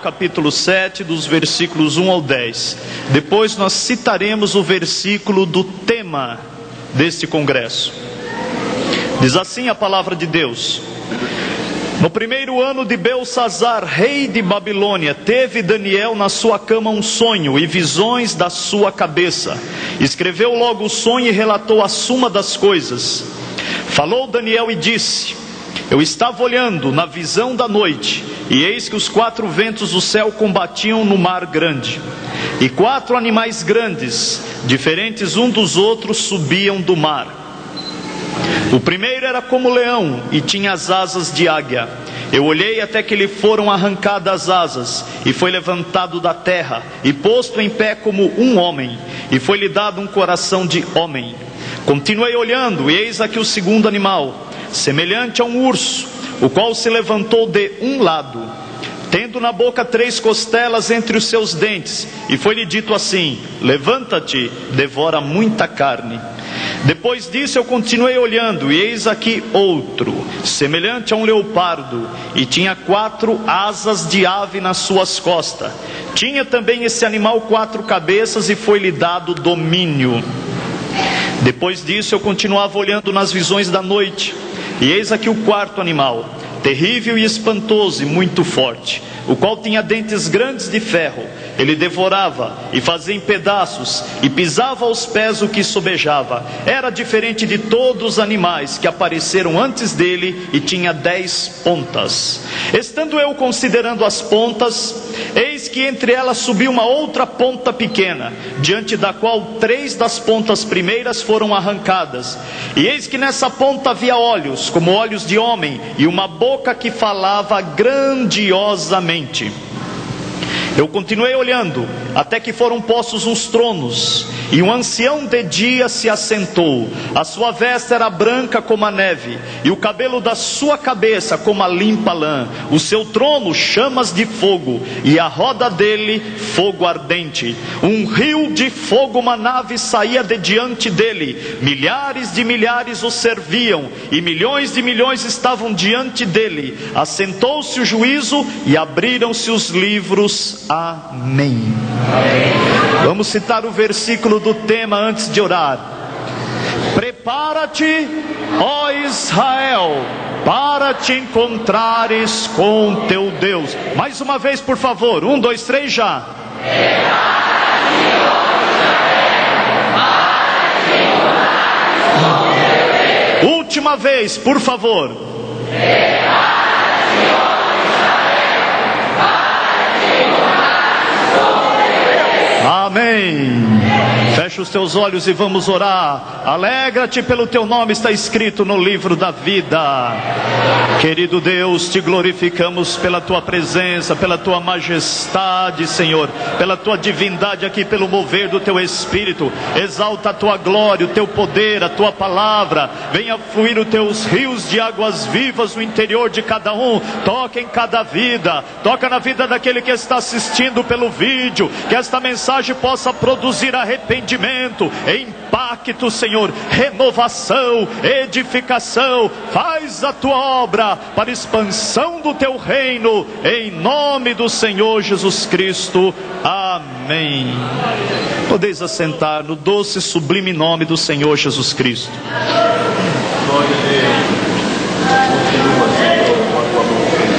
Capítulo 7, dos versículos 1 ao 10. Depois nós citaremos o versículo do tema deste congresso. Diz assim a palavra de Deus: No primeiro ano de Belsazzar, rei de Babilônia, teve Daniel na sua cama um sonho e visões da sua cabeça. Escreveu logo o sonho e relatou a suma das coisas. Falou Daniel e disse: Eu estava olhando na visão da noite, e eis que os 4 ventos do céu combatiam no mar grande, e 4 animais grandes, diferentes um dos outros, subiam do mar. O primeiro era como leão e tinha as asas de águia. Eu olhei até que lhe foram arrancadas as asas, e foi levantado da terra, e posto em pé como um homem, e foi-lhe dado um coração de homem. Continuei olhando, e eis aqui o segundo animal, semelhante a um urso, o qual se levantou de um lado, tendo na boca 3 costelas entre os seus dentes, e foi-lhe dito assim: Levanta-te, devora muita carne. Depois disso eu continuei olhando, e eis aqui outro, semelhante a um leopardo, e tinha 4 asas de ave nas suas costas. Tinha também esse animal 4 cabeças, e foi-lhe dado domínio. Depois disso eu continuava olhando nas visões da noite, e eis aqui o 4º animal, terrível e espantoso e muito forte, o qual tinha dentes grandes de ferro. Ele devorava e fazia em pedaços, e pisava aos pés o que sobejava. Era diferente de todos os animais que apareceram antes dele, e tinha 10 pontas. Estando eu considerando as pontas, eis que entre elas subiu uma outra ponta pequena, diante da qual 3 das pontas primeiras foram arrancadas. E eis que nessa ponta havia olhos, como olhos de homem, e uma boca que falava grandiosamente. Eu continuei olhando, até que foram postos uns tronos, e um ancião de dia se assentou. A sua veste era branca como a neve, e o cabelo da sua cabeça como a limpa lã. O seu trono chamas de fogo, e a roda dele fogo ardente. Um rio de fogo, uma nave saía de diante dele. Milhares de milhares o serviam, e milhões de milhões estavam diante dele. Assentou-se o juízo, e abriram-se os livros. Amém. Vamos citar o versículo do tema antes de orar. Prepara-te, ó Israel, para te encontrares com teu Deus. Mais uma vez, por favor. 1, 2, 3, já. Prepara-te, ó Israel, para te encontrares com teu Deus. Última vez, por favor. Prepara-te, ó Amém. Fecha os teus olhos e vamos orar. Alegra-te pelo teu nome, está escrito no livro da vida. Querido Deus, te glorificamos pela tua presença, pela tua majestade, Senhor, pela tua divindade aqui, pelo mover do teu Espírito. Exalta a tua glória, o teu poder, a tua palavra. Venha fluir os teus rios de águas vivas no interior de cada um. Toca em cada vida, toca na vida daquele que está assistindo pelo vídeo. Que esta mensagem possa produzir arrependimento, impacto, Senhor, renovação, edificação. Faz a tua obra para expansão do teu reino, em nome do Senhor Jesus Cristo. Amém. Podeis assentar no doce e sublime nome do Senhor Jesus Cristo.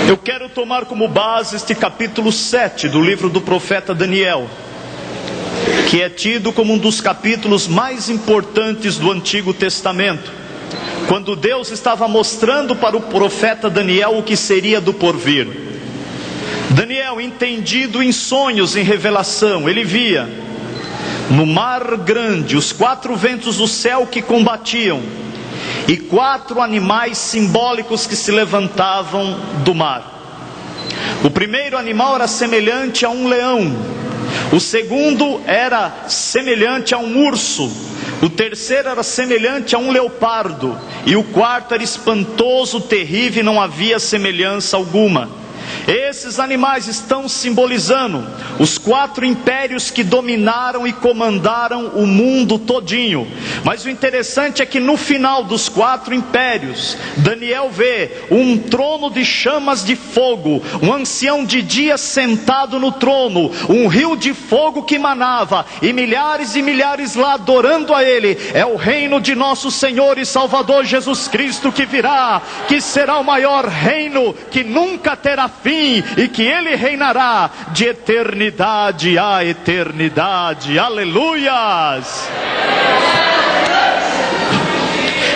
Eu quero tomar como base este capítulo 7 do livro do profeta Daniel, que é tido como um dos capítulos mais importantes do Antigo Testamento, quando Deus estava mostrando para o profeta Daniel o que seria do porvir. Daniel, entendido em sonhos, em revelação, ele via no mar grande os 4 ventos do céu que combatiam, e 4 animais simbólicos que se levantavam do mar. O primeiro animal era semelhante a um leão, o segundo era semelhante a um urso, o terceiro era semelhante a um leopardo, e o 4º era espantoso, terrível, e não havia semelhança alguma. Esses animais estão simbolizando os 4 impérios que dominaram e comandaram o mundo todinho. Mas o interessante é que no final dos 4 impérios, Daniel vê um trono de chamas de fogo, um ancião de dia sentado no trono, um rio de fogo que manava, e milhares lá adorando a ele. É o reino de nosso Senhor e Salvador Jesus Cristo que virá, que será o maior reino, que nunca terá fim, e que ele reinará de eternidade a eternidade. Aleluias!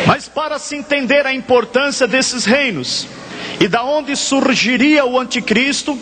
Mas para se entender a importância desses reinos e da onde surgiria o anticristo,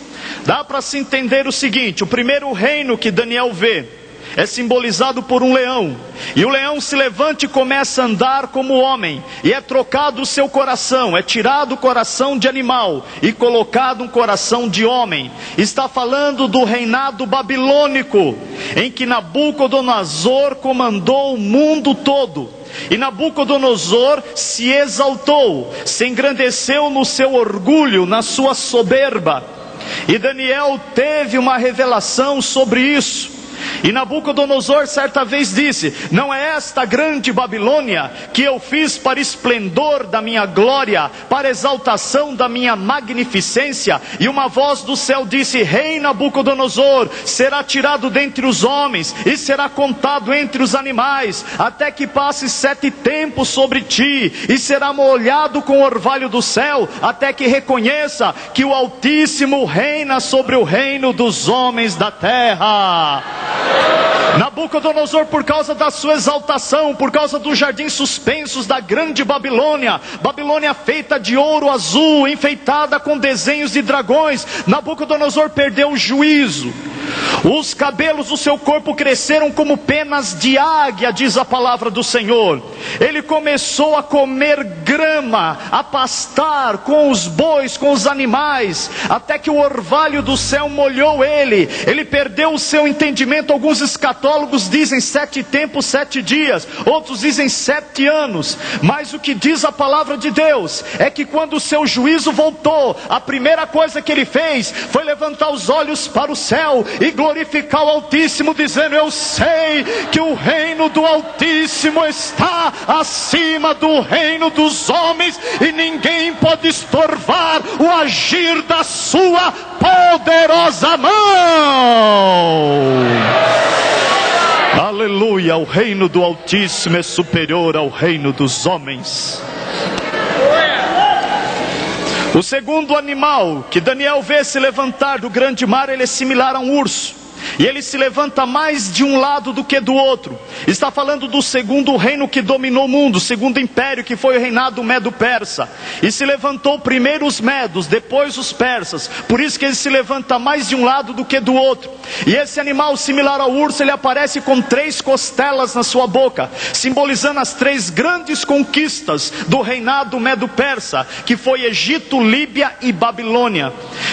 dá para se entender o seguinte: o primeiro reino que Daniel vê é simbolizado por um leão, e o leão se levanta e começa a andar como homem, e é trocado o seu coração, é tirado o coração de animal e colocado um coração de homem. Está falando do reinado babilônico, em que Nabucodonosor comandou o mundo todo. E Nabucodonosor se exaltou, se engrandeceu no seu orgulho, na sua soberba. E Daniel teve uma revelação sobre isso. E Nabucodonosor certa vez disse: não é esta grande Babilônia que eu fiz para esplendor da minha glória, para exaltação da minha magnificência? E uma voz do céu disse: rei Nabucodonosor, será tirado dentre os homens e será contado entre os animais, até que passe 7 tempos sobre ti, e será molhado com o orvalho do céu, até que reconheça que o Altíssimo reina sobre o reino dos homens da terra. Nabucodonosor, por causa da sua exaltação, por causa dos jardins suspensos da grande Babilônia, Babilônia feita de ouro azul, enfeitada com desenhos de dragões, Nabucodonosor perdeu o juízo. Os cabelos do seu corpo cresceram como penas de águia, diz a palavra do Senhor. Ele começou a comer grama, a pastar com os bois, com os animais, até que o orvalho do céu molhou ele. Ele perdeu o seu entendimento. Alguns escatólogos dizem 7 tempos, 7 dias, outros dizem 7 anos. Mas o que diz a palavra de Deus é que quando o seu juízo voltou, a primeira coisa que ele fez foi levantar os olhos para o céu e glorificar o Altíssimo, dizendo: eu sei que o reino do Altíssimo está acima do reino dos homens, e ninguém pode estorvar o agir da sua poderosa mão. Aleluia! O reino do Altíssimo é superior ao reino dos homens. O segundo animal que Daniel vê se levantar do grande mar, ele é similar a um urso. E ele se levanta mais de um lado do que do outro. Está falando do segundo reino que dominou o mundo, o segundo império, que foi o reinado medo-persa. E se levantou primeiro os medos, depois os persas. Por isso que ele se levanta mais de um lado do que do outro. E esse animal, similar ao urso, ele aparece com 3 costelas na sua boca, simbolizando as 3 grandes conquistas do reinado medo-persa, que foi Egito, Líbia e Babilônia.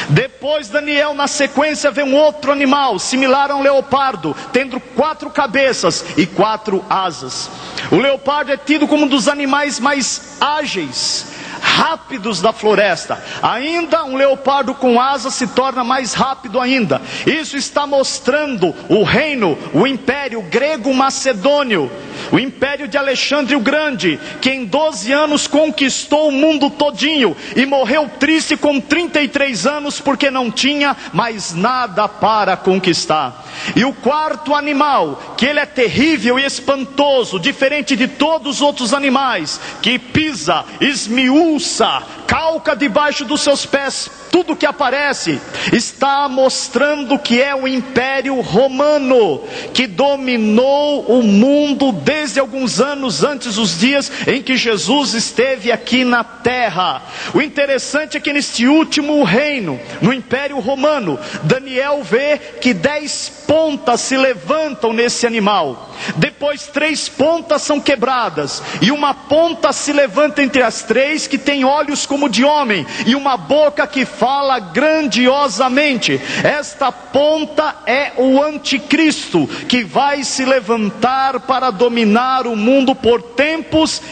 Depois Daniel, na sequência, vê um outro animal, similar a um leopardo, tendo 4 cabeças e 4 asas. O leopardo é tido como um dos animais mais ágeis, rápidos da floresta. Ainda um leopardo com asas se torna mais rápido ainda. Isso está mostrando o reino, o império grego-macedônio, o império de Alexandre o Grande, que em 12 anos conquistou o mundo todinho e morreu triste com 33 anos, porque não tinha mais nada para conquistar. E o quarto animal, que ele é terrível e espantoso, diferente de todos os outros animais, que pisa, esmiuça, calca debaixo dos seus pés tudo que aparece, está mostrando que é o Império Romano, que dominou o mundo desde alguns anos antes dos dias em que Jesus esteve aqui na terra. O interessante é que neste último reino, no Império Romano, Daniel vê que 10 pontas se levantam nesse animal. Depois 3 pontas são quebradas, e uma ponta se levanta entre as 3, que tem olhos como de homem, e uma boca que fala grandiosamente. Esta ponta é o anticristo, que vai se levantar para dominar o mundo por tempos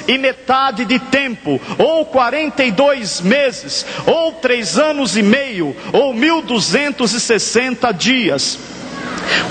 e metade de tempo, ou 42 meses, ou 3 anos e meio, ou 1260 dias.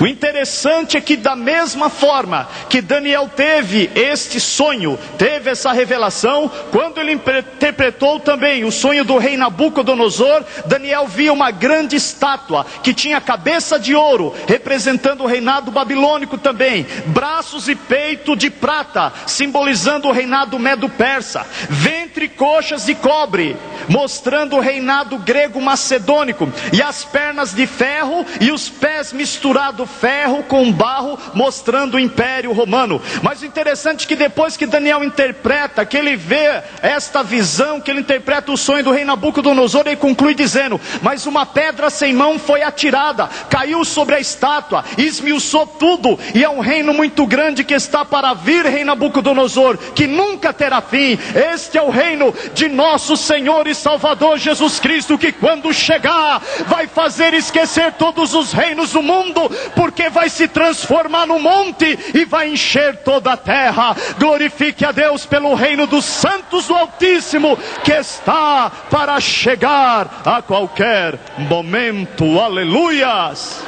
O interessante é que, da mesma forma que Daniel teve este sonho, teve essa revelação, quando ele interpretou também o sonho do rei Nabucodonosor, Daniel via uma grande estátua que tinha cabeça de ouro, representando o reinado babilônico também, braços e peito de prata, simbolizando o reinado medo-persa, ventre e coxas de cobre, mostrando o reinado grego-macedônico, e as pernas de ferro e os pés misturados ferro com barro, mostrando o Império Romano. Mas o interessante é que depois que Daniel interpreta, que ele vê esta visão, que ele interpreta o sonho do rei Nabucodonosor, ele conclui dizendo: mas uma pedra sem mão foi atirada, caiu sobre a estátua, esmiuçou tudo, e é um reino muito grande que está para vir, rei Nabucodonosor, que nunca terá fim. Este é o reino de nosso Senhor e Salvador Jesus Cristo, que quando chegar, vai fazer esquecer todos os reinos do mundo, porque vai se transformar no monte e vai encher toda a terra. Glorifique a Deus pelo reino dos santos do Altíssimo, que está para chegar a qualquer momento. Aleluias!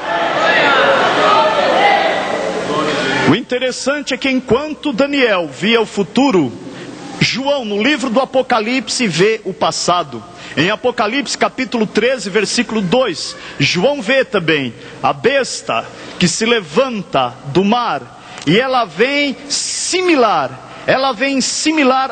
O interessante é que enquanto Daniel via o futuro, João, no livro do Apocalipse, vê o passado. Em Apocalipse capítulo 13, versículo 2, João vê também a besta que se levanta do mar, e ela vem similar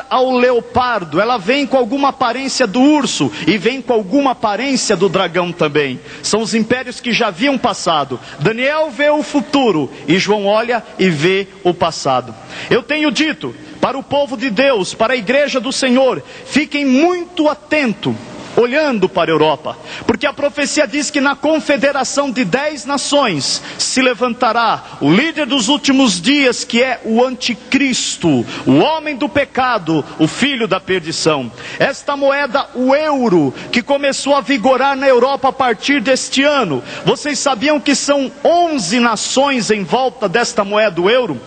ao leopardo, ela vem com alguma aparência do urso, e vem com alguma aparência do dragão também. São os impérios que já haviam passado. Daniel vê o futuro, e João olha e vê o passado. Eu tenho dito para o povo de Deus, para a igreja do Senhor, fiquem muito atentos, olhando para a Europa, porque a profecia diz que na confederação de 10 nações se levantará o líder dos últimos dias, que é o anticristo, o homem do pecado, o filho da perdição. Esta moeda, o euro, que começou a vigorar na Europa a partir deste ano, vocês sabiam que são 11 nações em volta desta moeda, o euro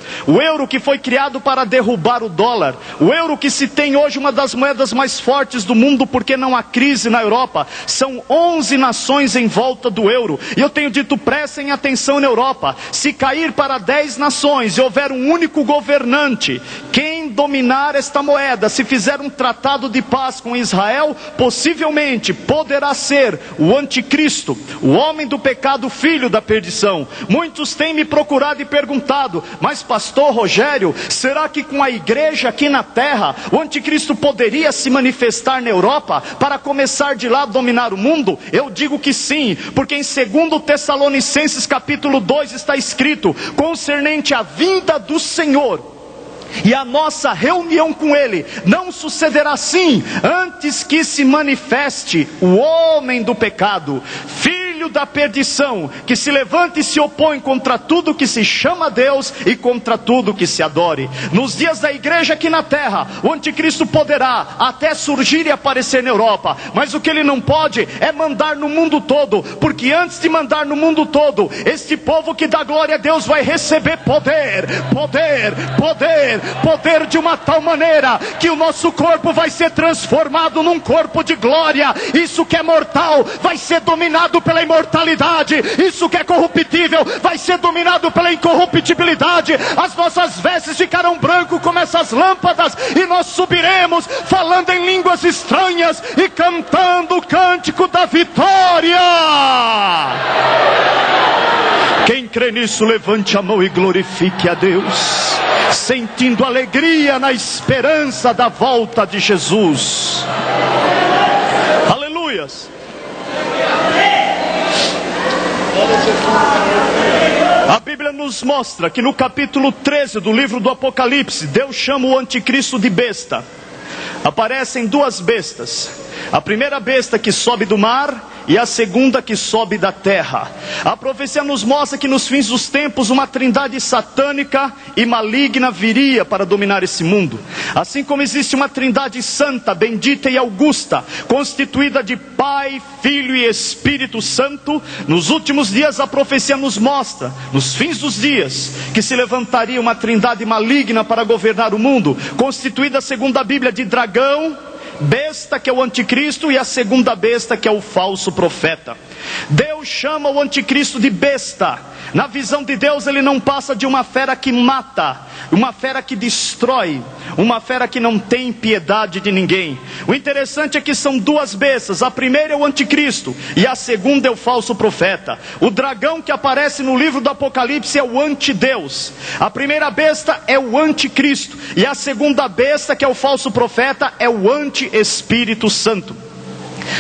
que foi criado para derrubar o dólar, o euro que se tem hoje uma das moedas mais fortes do mundo, porque não há crise na Europa. São 11 nações em volta do euro, e eu tenho dito: prestem atenção na Europa, se cair para 10 nações e houver um único governante, quem dominar esta moeda, se fizer um tratado de paz com Israel, possivelmente poderá ser o anticristo, o homem do pecado, filho da perdição. Muitos têm me procurado e perguntado: mas pastor Rogério, será que com a igreja aqui na terra, o anticristo poderia se manifestar na Europa para começar de lá dominar o mundo? Eu digo que sim, porque em 2 Tessalonicenses capítulo 2 está escrito: concernente à vinda do Senhor e a nossa reunião com Ele, não sucederá assim, antes que se manifeste o homem do pecado, filho da perdição, que se levanta e se opõe contra tudo que se chama Deus e contra tudo que se adore. Nos dias da igreja aqui na terra, o anticristo poderá até surgir e aparecer na Europa, mas o que ele não pode é mandar no mundo todo, porque antes de mandar no mundo todo, este povo que dá glória a Deus vai receber poder de uma tal maneira que o nosso corpo vai ser transformado num corpo de glória. Isso que é mortal vai ser dominado pela imortalidade, isso que é corruptível vai ser dominado pela incorruptibilidade. As nossas vestes ficarão branco como essas lâmpadas, e nós subiremos falando em línguas estranhas e cantando o cântico da vitória. Quem crê nisso, levante a mão e glorifique a Deus, sentindo alegria na esperança da volta de Jesus. Aleluias. A Bíblia nos mostra que no capítulo 13 do livro do Apocalipse, Deus chama o anticristo de besta. Aparecem 2 bestas. A primeira besta que sobe do mar e a segunda que sobe da terra. A profecia nos mostra que nos fins dos tempos uma trindade satânica e maligna viria para dominar esse mundo. Assim como existe uma trindade santa, bendita e augusta, constituída de Pai, Filho e Espírito Santo, nos últimos dias a profecia nos mostra, nos fins dos dias, que se levantaria uma trindade maligna para governar o mundo, constituída segundo a Bíblia de dragão, besta, que é o anticristo, e a segunda besta, que é o falso profeta. Deus chama o anticristo de besta. Na visão de Deus ele não passa de uma fera que mata, uma fera que destrói, uma fera que não tem piedade de ninguém. O interessante é que são duas bestas. A primeira é o anticristo e a segunda é o falso profeta. O dragão que aparece no livro do Apocalipse é o antideus. A primeira besta é o anticristo e a segunda besta, que é o falso profeta, é o anti-Espírito Santo.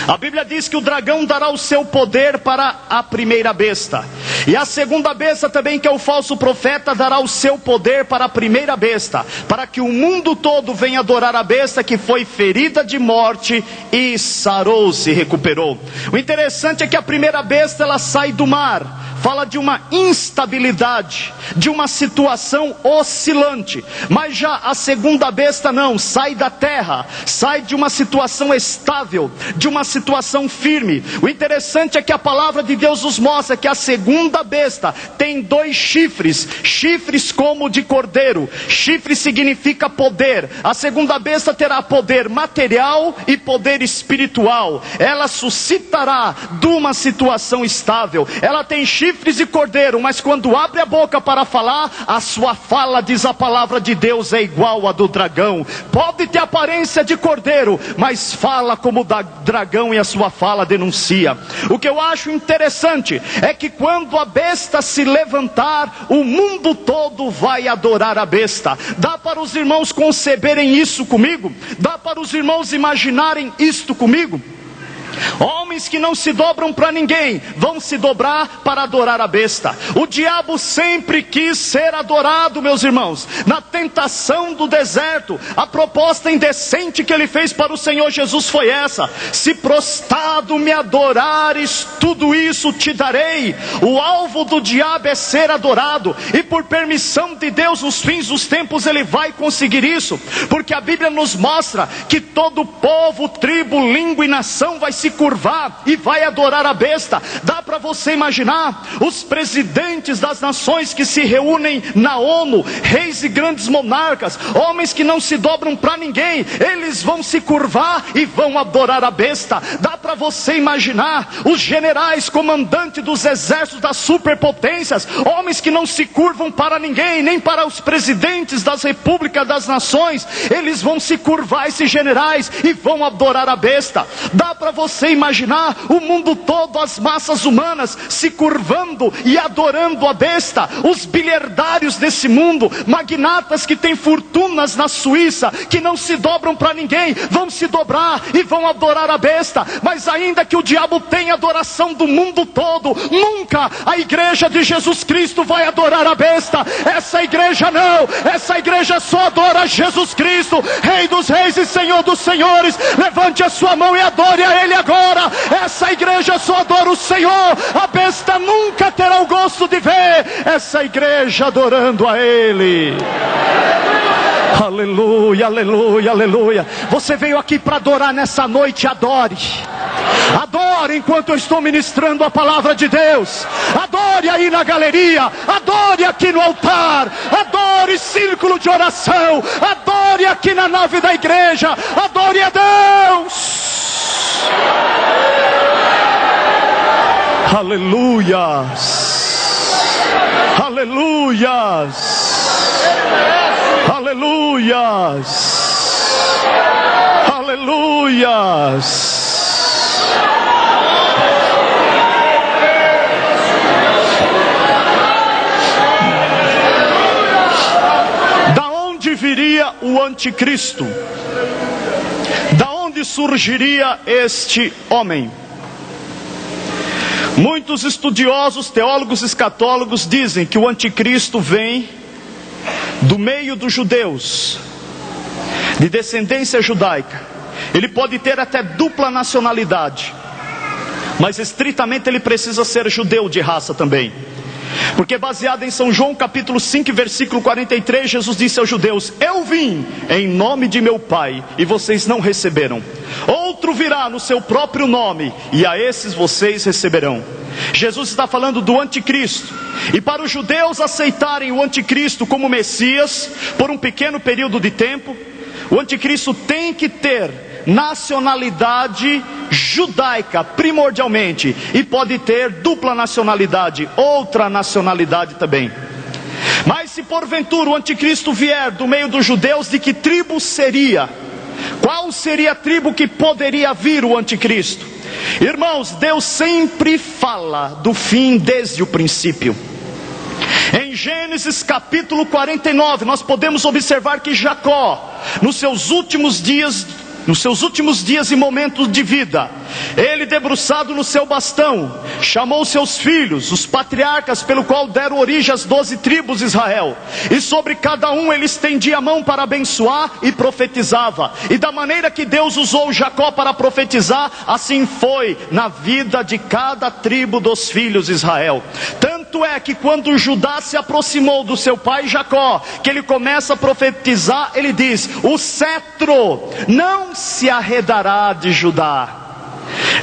A Bíblia diz que o dragão dará o seu poder para a primeira besta, e a segunda besta também, que é o falso profeta, dará o seu poder para a primeira besta, para que o mundo todo venha adorar a besta que foi ferida de morte e sarou, se recuperou. O interessante é que a primeira besta ela sai do mar, fala de uma instabilidade, de uma situação oscilante. Mas já a segunda besta não, sai da terra, sai de uma situação estável, de uma situação firme. O interessante é que a palavra de Deus nos mostra que a segunda besta tem 2 chifres, chifres como de cordeiro. Chifre significa poder. A segunda besta terá poder material e poder espiritual. Ela suscitará de uma situação estável. Ela tem chifres de cordeiro, mas quando abre a boca para falar, a sua fala, diz a palavra de Deus, é igual a do dragão. Pode ter aparência de cordeiro, mas fala como da dragão, e a sua fala denuncia. O que eu acho interessante é que quando a besta se levantar, o mundo todo vai adorar a besta. Dá para os irmãos conceberem isso comigo? Dá para os irmãos imaginarem isto comigo? Homens que não se dobram para ninguém vão se dobrar para adorar a besta. O diabo sempre quis ser adorado, meus irmãos. Na tentação do deserto, a proposta indecente que ele fez para o Senhor Jesus foi essa: se prostrado me adorares, tudo isso te darei. O alvo do diabo é ser adorado, e por permissão de Deus, nos fins dos tempos ele vai conseguir isso, porque a Bíblia nos mostra que todo povo, tribo, língua e nação vai se curvar e vai adorar a besta. Dá para você imaginar os presidentes das nações que se reúnem na ONU, reis e grandes monarcas, homens que não se dobram para ninguém, eles vão se curvar e vão adorar a besta. Dá para você imaginar os generais, comandantes dos exércitos das superpotências, homens que não se curvam para ninguém, nem para os presidentes das repúblicas das nações, eles vão se curvar, esses generais, e vão adorar a besta. Dá para você imaginar o mundo todo, as massas humanas se curvando e adorando a besta. Os bilhardários desse mundo, magnatas que têm fortunas na Suíça, que não se dobram para ninguém, vão se dobrar e vão adorar a besta. Mas ainda que o diabo tenha adoração do mundo todo, nunca a igreja de Jesus Cristo vai adorar a besta. Essa igreja não, essa igreja só adora Jesus Cristo, Rei dos reis e Senhor dos senhores. Levante a sua mão e adore a Ele agora. Essa igreja só adora o Senhor. A besta nunca terá o gosto de ver essa igreja adorando a Ele. Aleluia, aleluia, aleluia. Você veio aqui para adorar nessa noite, adore. Adore enquanto eu estou ministrando a palavra de Deus. Adore aí na galeria, adore aqui no altar, adore círculo de oração, adore aqui na nave da igreja, adore a Deus. Aleluias, aleluias, aleluias, aleluias. Da onde viria o anticristo? Da onde surgiria este homem? Muitos estudiosos, teólogos escatólogos dizem que o anticristo vem do meio dos judeus, de descendência judaica. Ele pode ter até dupla nacionalidade. mas estritamente ele precisa ser judeu de raça também. Porque baseado em São João capítulo 5, versículo 43, Jesus disse aos judeus: eu vim em nome de meu Pai, e vocês não receberam. Outro virá no seu próprio nome, e a esses vocês receberão. Jesus está falando do anticristo. E para os judeus aceitarem o anticristo como Messias, por um pequeno período de tempo, o anticristo tem que ter nacionalidade judaica primordialmente, e pode ter dupla nacionalidade, outra nacionalidade também. Mas se porventura o anticristo vier do meio dos judeus, de que tribo seria? Qual seria a tribo que poderia vir o anticristo? Irmãos, Deus sempre fala do fim desde o princípio. Em Gênesis capítulo 49, nós podemos observar que Jacó, nos seus últimos dias e momentos de vida, ele, debruçado no seu bastão, chamou seus filhos, os patriarcas, pelo qual deram origem às 12 tribos de Israel, e sobre cada um ele estendia a mão para abençoar e profetizava. E da maneira que Deus usou Jacó para profetizar, assim foi na vida de cada tribo dos filhos de Israel. Tanto é que quando Judá se aproximou do seu pai Jacó, que ele começa a profetizar, ele diz: o cetro não se arredará de Judá,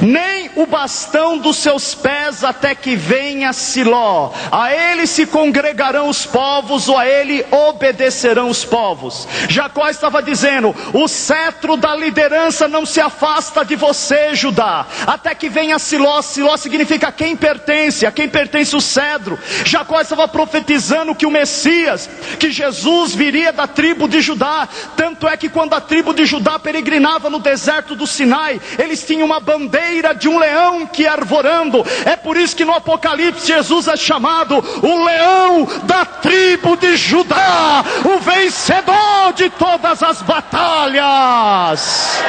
nem o bastão dos seus pés, até que venha Siló. A ele se congregarão os povos, ou a ele obedecerão os povos. Jacó estava dizendo: o cetro da liderança não se afasta de você, Judá, até que venha Siló. Siló significa a quem pertence o cedro. Jacó estava profetizando que o Messias, que Jesus, viria da tribo de Judá. Tanto é que quando a tribo de Judá peregrinava no deserto do Sinai, eles tinham uma bandeira de um leão que ia arvorando. É por isso que no Apocalipse Jesus é chamado o leão da tribo de Judá, o vencedor de todas as batalhas.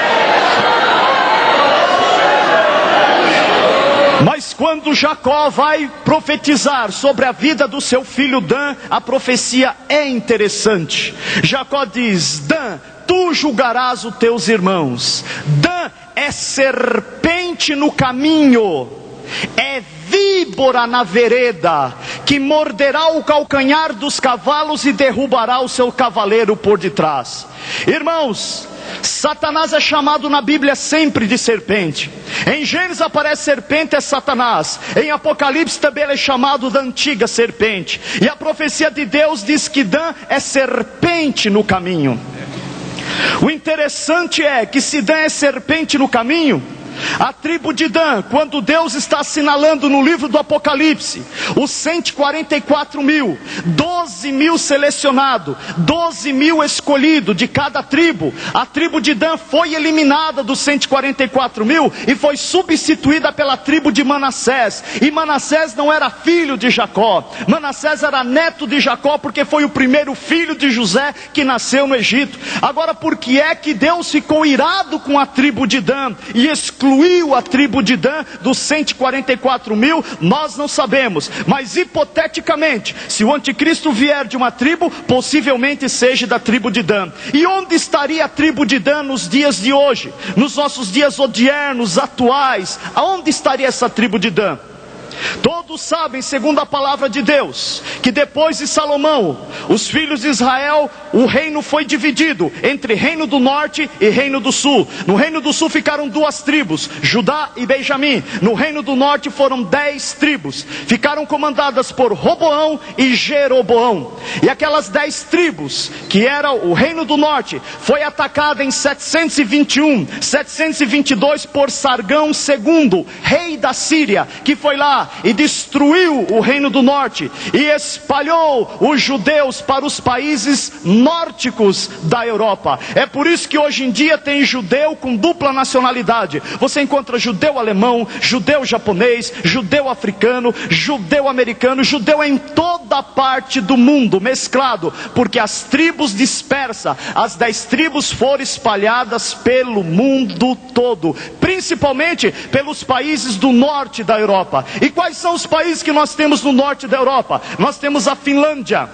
Mas quando Jacó vai profetizar sobre a vida do seu filho Dan, a profecia é interessante. Jacó diz: Dan, tu julgarás os teus irmãos. Dan é serpente no caminho, é víbora na vereda, que morderá o calcanhar dos cavalos e derrubará o seu cavaleiro por detrás. Irmãos, Satanás é chamado na Bíblia sempre de serpente. Em Gênesis aparece serpente, é Satanás. Em Apocalipse também ele é chamado da antiga serpente. E a profecia de Deus diz que Dan é serpente no caminho. O interessante é que se Dan é serpente no caminho, a tribo de Dan, quando Deus está assinalando no livro do Apocalipse os 144 mil, 12 mil selecionados, 12 mil escolhidos de cada tribo, a tribo de Dan foi eliminada dos 144 mil e foi substituída pela tribo de Manassés. E Manassés não era filho de Jacó, Manassés era neto de Jacó, porque foi o primeiro filho de José que nasceu no Egito. Agora, por que é que Deus ficou irado com a tribo de Dan e excluiu a tribo de Dan dos 144 mil? Nós não sabemos, mas hipoteticamente, se o anticristo vier de uma tribo, possivelmente seja da tribo de Dan. E onde estaria a tribo de Dan nos dias de hoje, nos nossos dias odiernos, atuais? Aonde estaria essa tribo de Dan? Todos sabem, segundo a palavra de Deus, que depois de Salomão, os filhos de Israel, o reino foi dividido entre reino do norte e reino do sul. No reino do sul ficaram 2 tribos, Judá e Benjamim. No reino do norte foram 10 tribos, ficaram comandadas por Roboão e Jeroboão. E aquelas 10 tribos, que era o reino do norte, foi atacada em 721, 722 por Sargão II, rei da Síria, que foi lá e destruiu o reino do norte e espalhou os judeus para os países nórdicos da Europa. É por isso que hoje em dia tem judeu com dupla nacionalidade. Você encontra judeu alemão, judeu japonês, judeu africano, judeu americano, judeu em toda parte do mundo, mesclado, porque as tribos dispersas, as 10 tribos foram espalhadas pelo mundo todo, principalmente pelos países do norte da Europa. E quais são os países que nós temos no norte da Europa? Nós temos a Finlândia,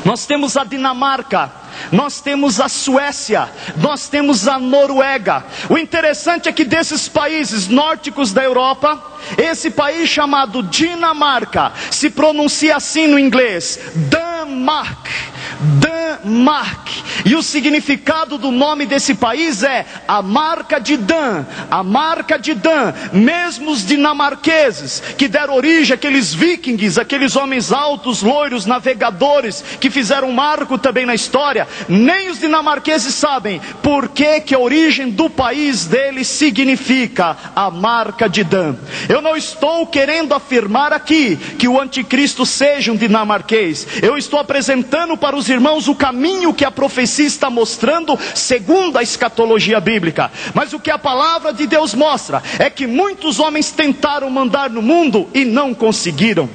nós temos a Dinamarca, nós temos a Suécia, nós temos a Noruega. O interessante é que desses países nórdicos da Europa, esse país chamado Dinamarca, se pronuncia assim no inglês, Danmark. E o significado do nome desse país é a marca de Dan. A marca de Dan. Mesmo os dinamarqueses que deram origem àqueles vikings, aqueles homens altos, loiros, navegadores, que fizeram um marco também na história, nem os dinamarqueses sabem por que a origem do país deles significa a marca de Dan. Eu não estou querendo afirmar aqui que o anticristo seja um dinamarquês. Eu estou apresentando para os irmãos o caminho que a profecia está mostrando segundo a escatologia bíblica. Mas o que a palavra de Deus mostra é que muitos homens tentaram mandar no mundo e não conseguiram.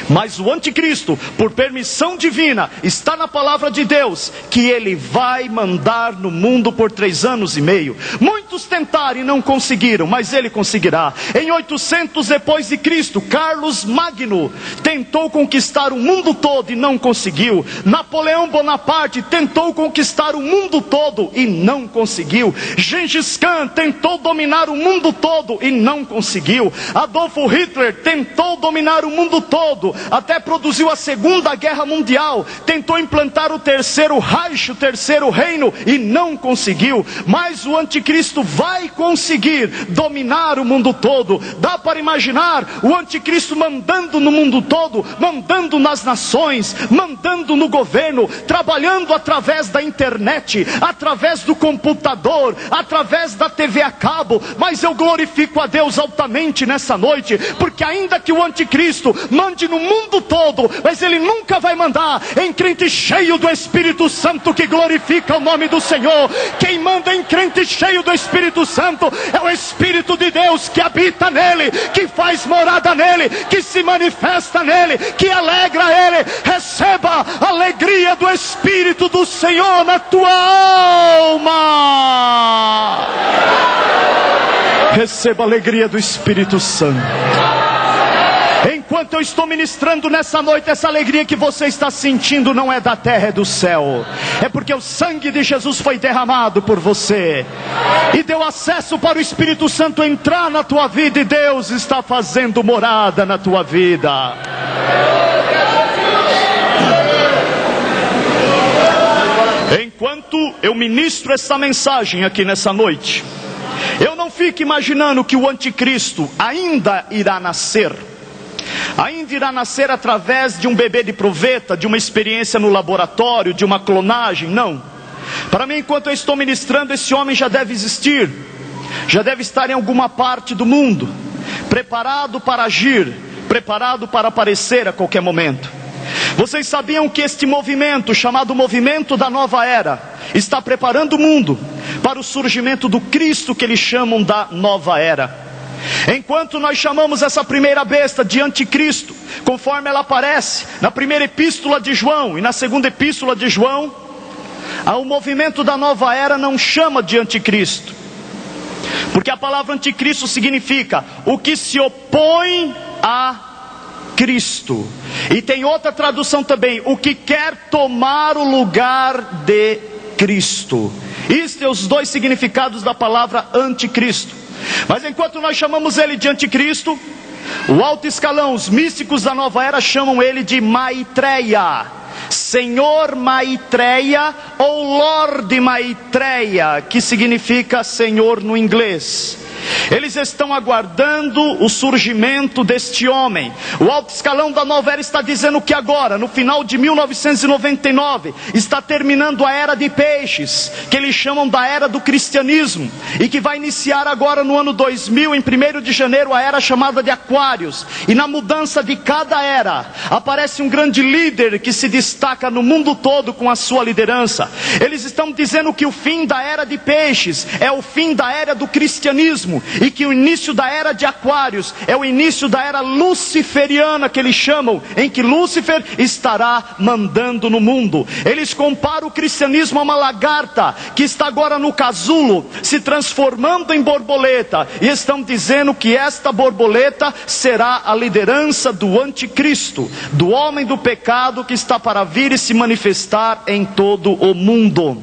Mas o anticristo, por permissão divina, está na palavra de Deus, que ele vai mandar no mundo por 3 anos e meio. Muitos tentaram e não conseguiram, mas ele conseguirá. Em 800 depois de Cristo, Carlos Magno tentou conquistar o mundo todo e não conseguiu. Napoleão Bonaparte tentou conquistar o mundo todo e não conseguiu. Gengis Khan tentou dominar o mundo todo e não conseguiu. Adolfo Hitler tentou dominar o mundo todo, até produziu a Segunda Guerra Mundial, tentou implantar o Terceiro Reich, o Terceiro Reino, e não conseguiu. Mas o anticristo vai conseguir dominar o mundo todo. Dá para imaginar o anticristo mandando no mundo todo, mandando nas nações, mandando no governo, trabalhando através da internet, através do computador, através da TV a cabo. Mas eu glorifico a Deus altamente nessa noite, porque ainda que o anticristo mande no mundo todo, mas ele nunca vai mandar em crente cheio do Espírito Santo, que glorifica o nome do Senhor. Quem manda em crente cheio do Espírito Santo é o Espírito de Deus que habita nele, que faz morada nele, que se manifesta nele, que alegra ele. Receba a alegria do Espírito do Senhor na tua alma. Receba a alegria do Espírito Santo. Enquanto eu estou ministrando nessa noite, essa alegria que você está sentindo não é da terra, é do céu. É porque o sangue de Jesus foi derramado por você e deu acesso para o Espírito Santo entrar na tua vida, e Deus está fazendo morada na tua vida. Enquanto eu ministro essa mensagem aqui nessa noite, eu não fico imaginando que o anticristo ainda irá nascer. Ainda irá nascer através de um bebê de proveta, de uma experiência no laboratório, de uma clonagem. Não. Para mim, enquanto eu estou ministrando, esse homem já deve existir, já deve estar em alguma parte do mundo, preparado para agir, preparado para aparecer a qualquer momento. Vocês sabiam que este movimento, chamado movimento da nova era, está preparando o mundo para o surgimento do Cristo, que eles chamam da nova era. Enquanto nós chamamos essa primeira besta de anticristo, conforme ela aparece na primeira epístola de João e na segunda epístola de João, o movimento da nova era não chama de anticristo, porque a palavra anticristo significa o que se opõe a Cristo. E tem outra tradução também, o que quer tomar o lugar de Cristo. Estes são os dois significados da palavra anticristo. Mas enquanto nós chamamos ele de anticristo, o alto escalão, os místicos da nova era, chamam ele de Maitreya, Senhor Maitreya ou Lord Maitreya, que significa Senhor no inglês. Eles estão aguardando o surgimento deste homem. O alto escalão da nova era está dizendo que agora, no final de 1999, está terminando a era de peixes, que eles chamam da era do cristianismo, e que vai iniciar agora no ano 2000, em 1º de janeiro, a era chamada de Aquários. E na mudança de cada era, aparece um grande líder que se destaca no mundo todo com a sua liderança. Eles estão dizendo que o fim da era de peixes é o fim da era do cristianismo, Anticristo, e que o início da era de Aquários é o início da era luciferiana, que eles chamam, em que Lúcifer estará mandando no mundo. Eles comparam o cristianismo a uma lagarta que está agora no casulo, se transformando em borboleta, e estão dizendo que esta borboleta será a liderança do anticristo, do homem do pecado que está para vir e se manifestar em todo o mundo.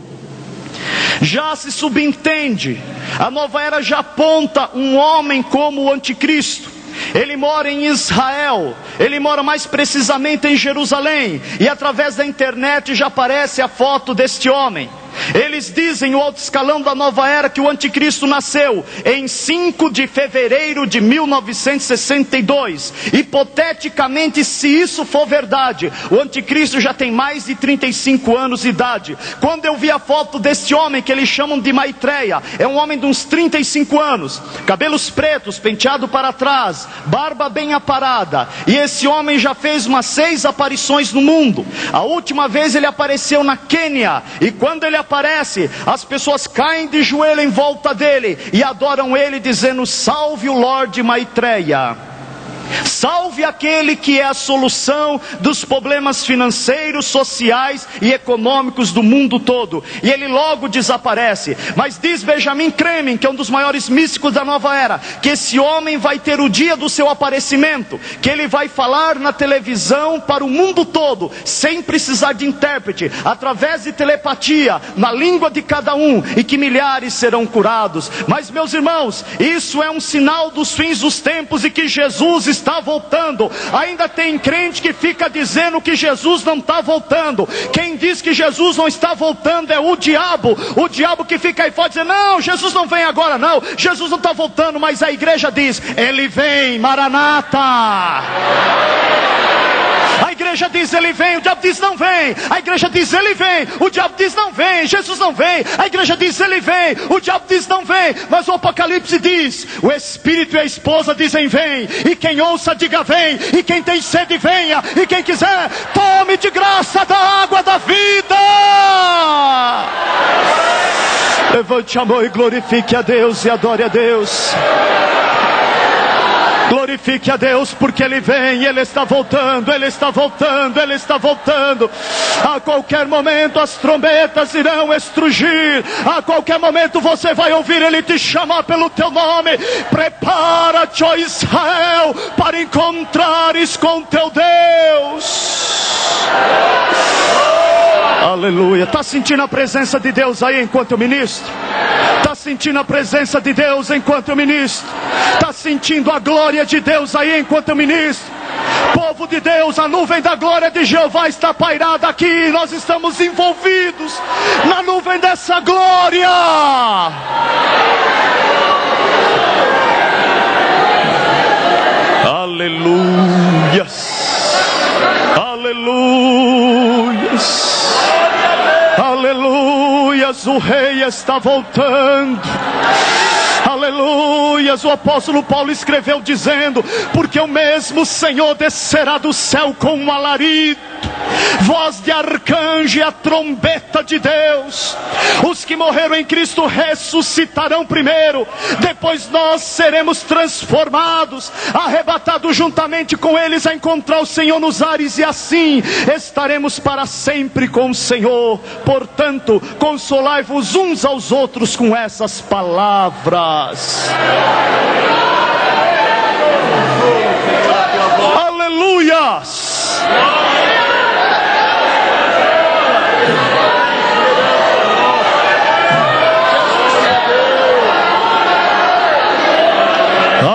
Já se subentende, a nova era já aponta um homem como o anticristo. Ele mora em Israel, ele mora mais precisamente em Jerusalém, e através da internet já aparece a foto deste homem. Eles dizem, o alto escalão da nova era, que o anticristo nasceu em 5 de fevereiro de 1962. Hipoteticamente, se isso for verdade, o anticristo já tem mais de 35 anos de idade. Quando eu vi a foto deste homem, que eles chamam de Maitreya, é um homem de uns 35 anos, cabelos pretos, penteado para trás, barba bem aparada, e esse homem já fez umas 6 aparições no mundo. A última vez ele apareceu na Quênia, e quando ele aparece, as pessoas caem de joelho em volta dele e adoram ele, dizendo: salve o Lorde Maitreya, salve aquele que é a solução dos problemas financeiros, sociais e econômicos do mundo todo. E ele logo desaparece. Mas diz Benjamin Cremmen, que é um dos maiores místicos da nova era, que esse homem vai ter o dia do seu aparecimento, que ele vai falar na televisão para o mundo todo, sem precisar de intérprete, através de telepatia, na língua de cada um, e que milhares serão curados. Mas, meus irmãos, isso é um sinal dos fins dos tempos e que Jesus está voltando. Ainda tem crente que fica dizendo que Jesus não está voltando. Quem diz que Jesus não está voltando é o diabo que fica aí fora dizendo: não, Jesus não vem agora não, Jesus não está voltando. Mas a igreja diz: ele vem, Maranata. A igreja diz: ele vem, o diabo diz: não vem. A igreja diz: ele vem, o diabo diz: não vem. Jesus não vem. A igreja diz: ele vem, o diabo diz: não vem. Mas o Apocalipse diz: o Espírito e a esposa dizem: vem. E quem ouça diga: vem. E quem tem sede venha. E quem quiser tome de graça da água da vida. Levante a mão e glorifique a Deus e adore a Deus. Glorifique a Deus, porque Ele vem, Ele está voltando, Ele está voltando, Ele está voltando. A qualquer momento as trombetas irão estrugir. A qualquer momento você vai ouvir Ele te chamar pelo teu nome. Prepara-te, ó Israel, para encontrares com teu Deus. Aleluia. Está sentindo a presença de Deus aí enquanto eu ministro? Está sentindo a presença de Deus enquanto eu ministro? Está sentindo a glória de Deus aí enquanto eu ministro? Povo de Deus, a nuvem da glória de Jeová está pairada aqui. Nós estamos envolvidos na nuvem dessa glória. Aleluias. Aleluias. Aleluias, o rei está voltando. Aleluias, o apóstolo Paulo escreveu dizendo: porque o mesmo Senhor descerá do céu com um alarido, voz de arcanjo e a trombeta de Deus. Os que morreram em Cristo ressuscitarão primeiro, depois nós seremos transformados, arrebatados juntamente com eles a encontrar o Senhor nos ares, e assim estaremos para sempre com o Senhor. Portanto, consolai-vos uns aos outros com essas palavras. Aleluias.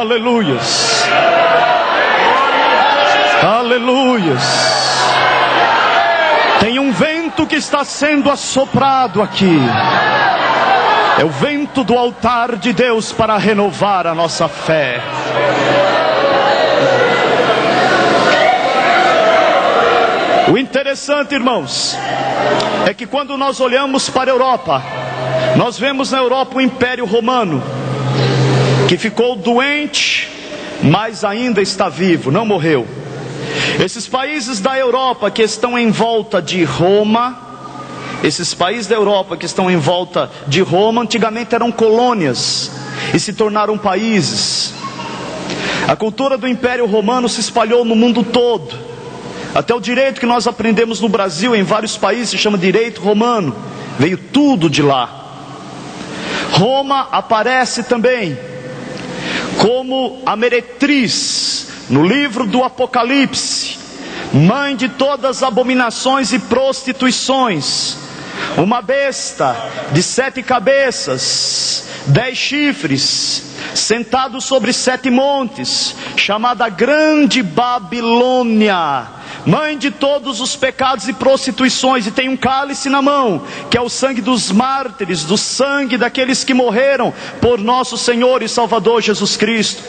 Aleluias. Aleluias. Tem um vento que está sendo assoprado aqui. É o vento do altar de Deus para renovar a nossa fé. O interessante, irmãos, é que quando nós olhamos para a Europa, nós vemos na Europa o Império Romano, que ficou doente, mas ainda está vivo, não morreu. Esses países da Europa que estão em volta de Roma, esses países da Europa que estão em volta de Roma, antigamente eram colônias. e se tornaram países. A cultura do Império Romano se espalhou no mundo todo. Até o direito que nós aprendemos no Brasil, em vários países, se chama direito romano. Veio tudo de lá. Roma aparece também como a meretriz no livro do Apocalipse, mãe de todas as abominações e prostituições, uma besta de 7 cabeças, 10 chifres, sentado sobre 7 montes, chamada Grande Babilônia, mãe de todos os pecados e prostituições, e tem um cálice na mão, que é o sangue dos mártires, do sangue daqueles que morreram por nosso Senhor e Salvador Jesus Cristo.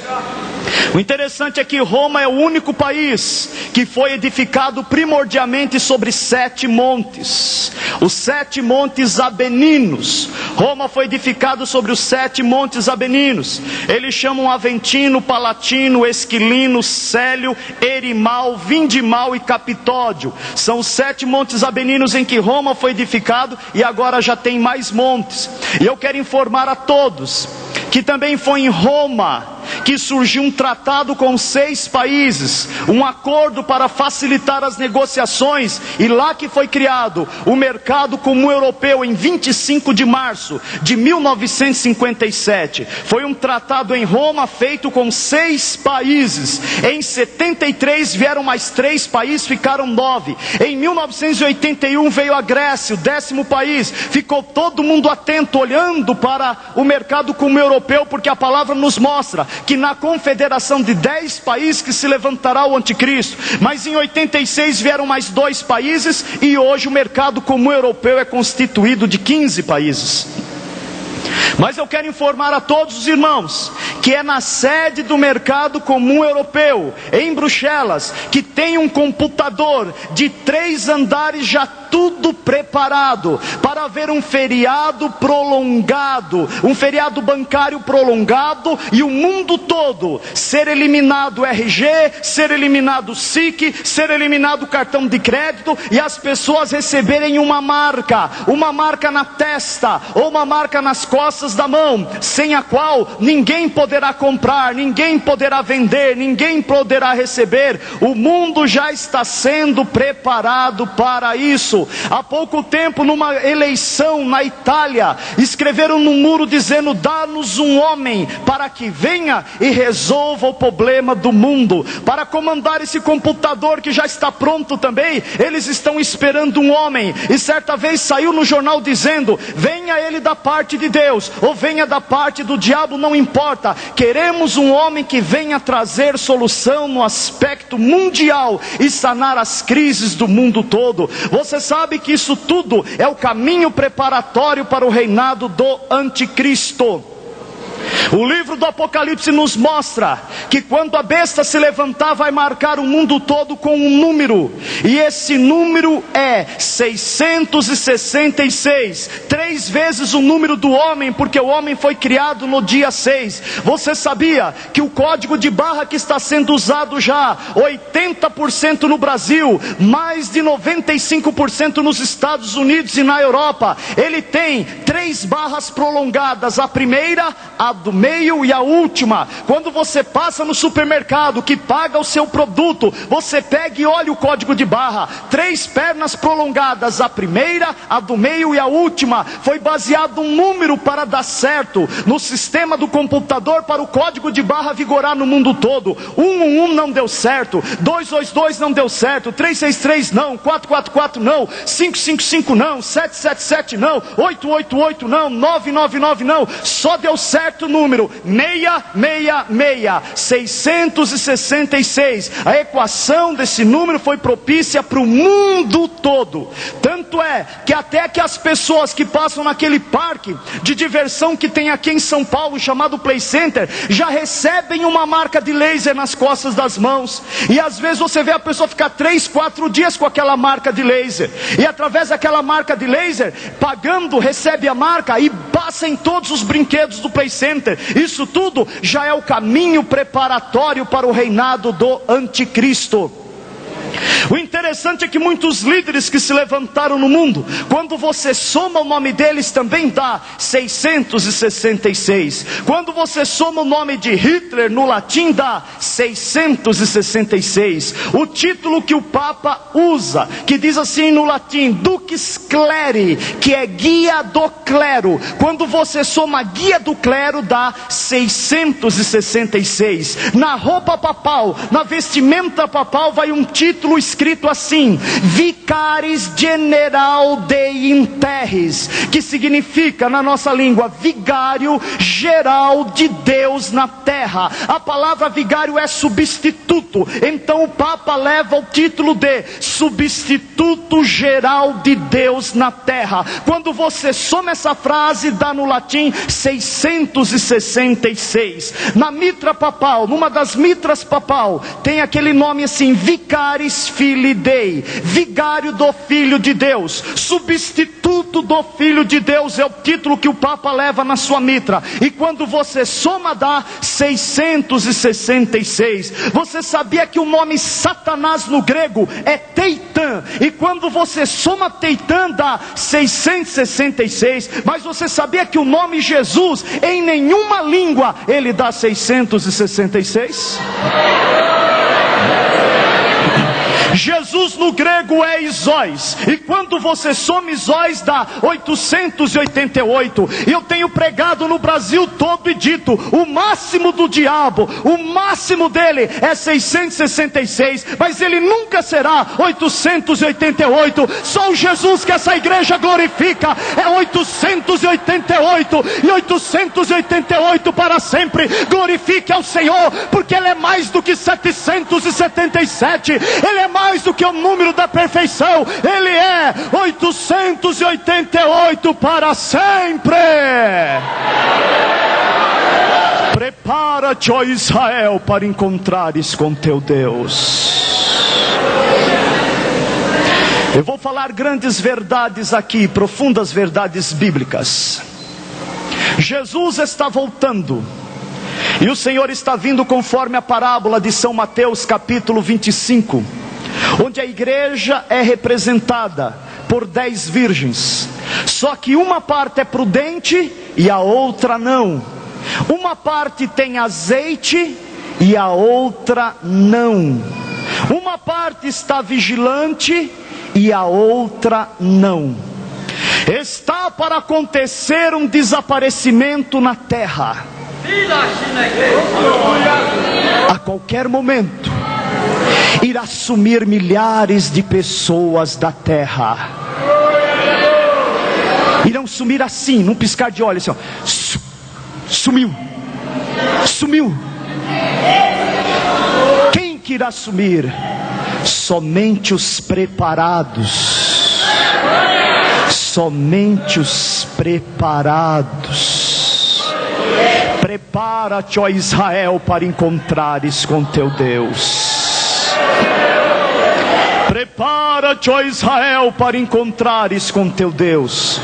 O interessante é que Roma é o único país que foi edificado primordialmente sobre 7 montes, os 7 montes Apeninos. Roma foi edificado sobre os 7 montes Apeninos. Eles chamam Aventino, Palatino, Esquilino, Célio, Erimal, Vindimal e Capitódio. São os 7 montes Apeninos em que Roma foi edificado, e agora já tem mais montes. E eu quero informar a todos que também foi em Roma que surgiu um tratado com 6 países, um acordo para facilitar as negociações, e lá que foi criado o Mercado Comum Europeu em 25 de março de 1957. Foi um tratado em Roma feito com 6 países. Em 73 vieram mais 3 países, ficaram 9. Em 1981 veio a Grécia, o 10º país. Ficou todo mundo atento, olhando para o Mercado Comum Europeu, porque a palavra nos mostra que na confederação de 10 países que se levantará o anticristo. Mas em 86 vieram mais 2 países, e hoje o Mercado Comum Europeu é constituído de 15 países. Mas eu quero informar a todos os irmãos que é na sede do Mercado Comum Europeu, em Bruxelas, que tem um computador de 3 andares já tudo preparado para haver um feriado prolongado, um feriado bancário prolongado, e o mundo todo ser eliminado o RG, ser eliminado o SIC, ser eliminado o cartão de crédito, e as pessoas receberem uma marca na testa, ou uma marca nas costas da mão, sem a qual ninguém poderá comprar, ninguém poderá vender, ninguém poderá receber. O mundo já está sendo preparado para isso. Há pouco tempo, numa eleição na Itália, escreveram no muro dizendo: dá-nos um homem para que venha e resolva o problema do mundo. Para comandar esse computador que já está pronto também, eles estão esperando um homem. E certa vez saiu no jornal dizendo: venha ele da parte de Deus, ou venha da parte do diabo, não importa. Queremos um homem que venha trazer solução no aspecto mundial e sanar as crises do mundo todo. Você sabe que isso tudo é o caminho preparatório para o reinado do anticristo. O livro do Apocalipse nos mostra que quando a besta se levantar, vai marcar o mundo todo com um número, e esse número é 666, 3 vezes o número do homem, porque o homem foi criado no dia 6. Você sabia que o código de barra que está sendo usado já, 80% no Brasil, mais de 95% nos Estados Unidos e na Europa, ele tem 3 barras prolongadas, a primeira, a do meio e a última. Quando você passa no supermercado, que paga o seu produto, você pega e olha o código de barra, 3 pernas prolongadas, a primeira, a do meio e a última. Foi baseado um número para dar certo no sistema do computador, para o código de barra vigorar no mundo todo. 111 não deu certo, 222 não deu certo, 363 não, 444 não, 555 não, 777 não, 888 não, 999 não. Só deu certo o número 666, 666. A equação desse número foi propícia para o mundo todo. Tanto é que até que as pessoas que passam naquele parque de diversão que tem aqui em São Paulo, chamado Play Center, já recebem uma marca de laser nas costas das mãos. E às vezes você vê a pessoa ficar 3, 4 dias com aquela marca de laser, e através daquela marca de laser, pagando, recebe a marca e passa em todos os brinquedos do Play Center. Isso tudo já é o caminho preparatório para o reinado do anticristo. O interessante é que muitos líderes que se levantaram no mundo, quando você soma o nome deles, também dá 666. Quando você soma o nome de Hitler no latim, dá 666. O título que o Papa usa, que diz assim no latim, Dux Cleri, que é guia do clero. Quando você soma guia do clero, dá 666. Na roupa papal, na vestimenta papal, vai um título escrito assim: Vicaris General Dei in Terris, que significa na nossa língua vigário geral de Deus na terra. A palavra vigário é substituto, então o Papa leva o título de substituto geral de Deus na terra. Quando você soma essa frase, dá no latim 666. Na mitra papal, numa das mitras papal, tem aquele nome assim, Vicaris Filii Dei, vigário do Filho de Deus, substituto do Filho de Deus, é o título que o Papa leva na sua mitra. E quando você soma, dá 666. Você sabia que o nome Satanás no grego é Teitã, e quando você soma Teitã, dá 666. Mas você sabia que o nome Jesus, em nenhuma língua, ele dá 666? Jesus no grego é Isóis, e quando você soma Isóis dá 888. E eu tenho pregado no Brasil todo e dito, o máximo do diabo, o máximo dele é 666, mas ele nunca será 888. Só o Jesus que essa igreja glorifica é 888, e 888 para sempre. Glorifique ao Senhor, porque ele é mais do que 777, ele é mais do que o número da perfeição, ele é 888 para sempre. Prepara-te, ó Israel, para encontrares com teu Deus. Eu vou falar grandes verdades aqui, profundas verdades bíblicas. Jesus está voltando, e o Senhor está vindo conforme a parábola de São Mateus capítulo 25, onde a igreja é representada por 10 virgens. Só que uma parte é prudente e a outra não. Uma parte tem azeite e a outra não. Uma parte está vigilante e a outra não. Está para acontecer um desaparecimento na terra. A qualquer momento irá sumir milhares de pessoas da terra. Irão sumir assim, num piscar de olhos, assim, ó. Sumiu. Sumiu. Quem que irá sumir? Somente os preparados. Somente os preparados. Prepara-te, ó Israel, para encontrares com teu Deus. Prepara-te, ó Israel, para encontrares com teu Deus.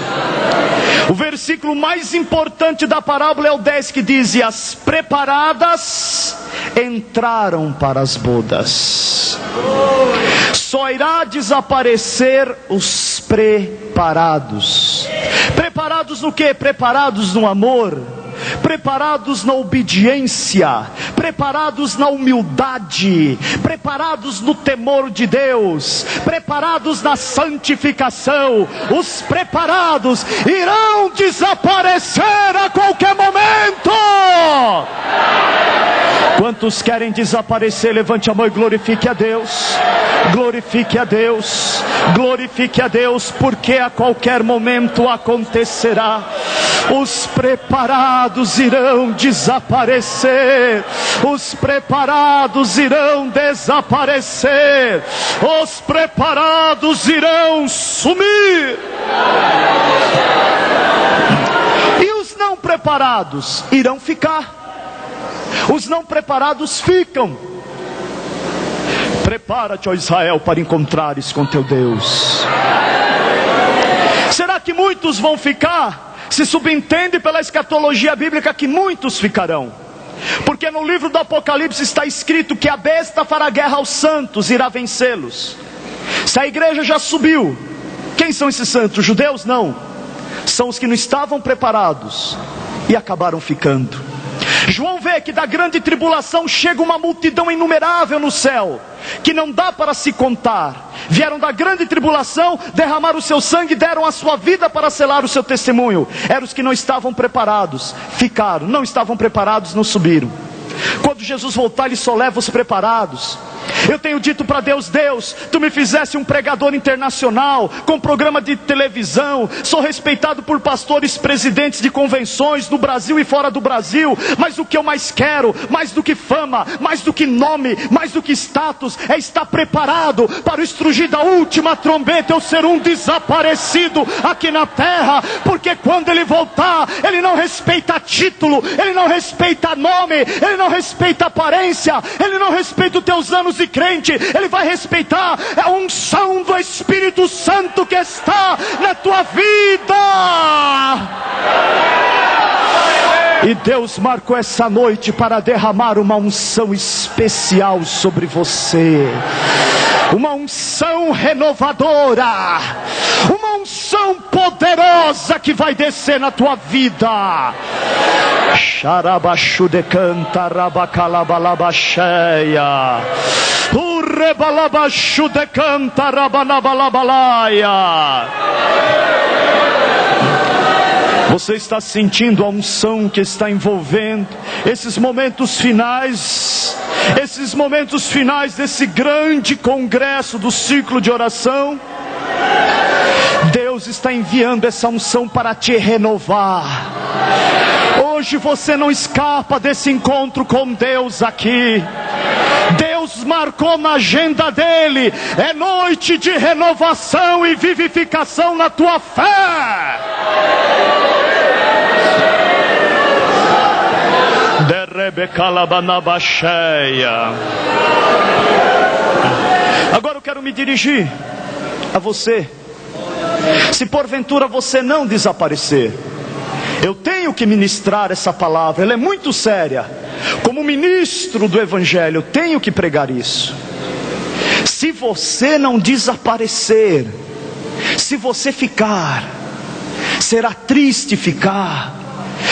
O versículo mais importante da parábola é o 10, que diz: e as preparadas entraram para as bodas. Só irá desaparecer os preparados. Preparados no quê? Preparados no amor, preparados na obediência, preparados na humildade, preparados no temor de Deus, preparados na santificação. Os preparados irão desaparecer a qualquer momento. Quantos querem desaparecer? Levante a mão e glorifique a Deus. Glorifique a Deus. Glorifique a Deus, porque a qualquer momento acontecerá. Os preparados irão desaparecer. Os preparados irão desaparecer. Os preparados irão sumir. E os não preparados irão ficar. Os não preparados ficam. Prepara-te, ó Israel, para encontrares com teu Deus. Será que muitos vão ficar? Se subentende pela escatologia bíblica que muitos ficarão. Porque no livro do Apocalipse está escrito que a besta fará guerra aos santos, irá vencê-los. Se a igreja já subiu, quem são esses santos? Os judeus? Não. São os que não estavam preparados e acabaram ficando. João vê que da grande tribulação chega uma multidão inumerável no céu, que não dá para se contar. Vieram da grande tribulação, derramaram o seu sangue, deram a sua vida para selar o seu testemunho. Eram os que não estavam preparados, ficaram. Não estavam preparados, não subiram. Quando Jesus voltar, Ele só leva os preparados. Eu tenho dito para Deus: Deus, Tu me fizesse um pregador internacional, com programa de televisão. Sou respeitado por pastores, presidentes de convenções no Brasil e fora do Brasil. Mas o que eu mais quero, mais do que fama, mais do que nome, mais do que status, é estar preparado para o estrugir da última trombeta, eu ser um desaparecido aqui na terra. Porque quando Ele voltar, Ele não respeita título, Ele não respeita nome, Ele não respeita aparência, Ele não respeita os teus anos de crente. Ele vai respeitar a unção do Espírito Santo que está na tua vida. E Deus marcou essa noite para derramar uma unção especial sobre você. Uma unção renovadora, uma unção poderosa que vai descer na tua vida. Xarabaxu de canta, rabacalabalabaxeia. Urrebalabaxu de canta, rabanabalabalaya. Você está sentindo a unção que está envolvendo esses momentos finais desse grande congresso do ciclo de oração? Deus está enviando essa unção para te renovar. Hoje você não escapa desse encontro com Deus aqui. Deus marcou na agenda dele. É noite de renovação e vivificação na tua fé. Agora eu quero me dirigir a você. Se porventura você não desaparecer, eu tenho que ministrar essa palavra, ela é muito séria. Como ministro do Evangelho, eu tenho que pregar isso. Se você não desaparecer, se você ficar, será triste ficar.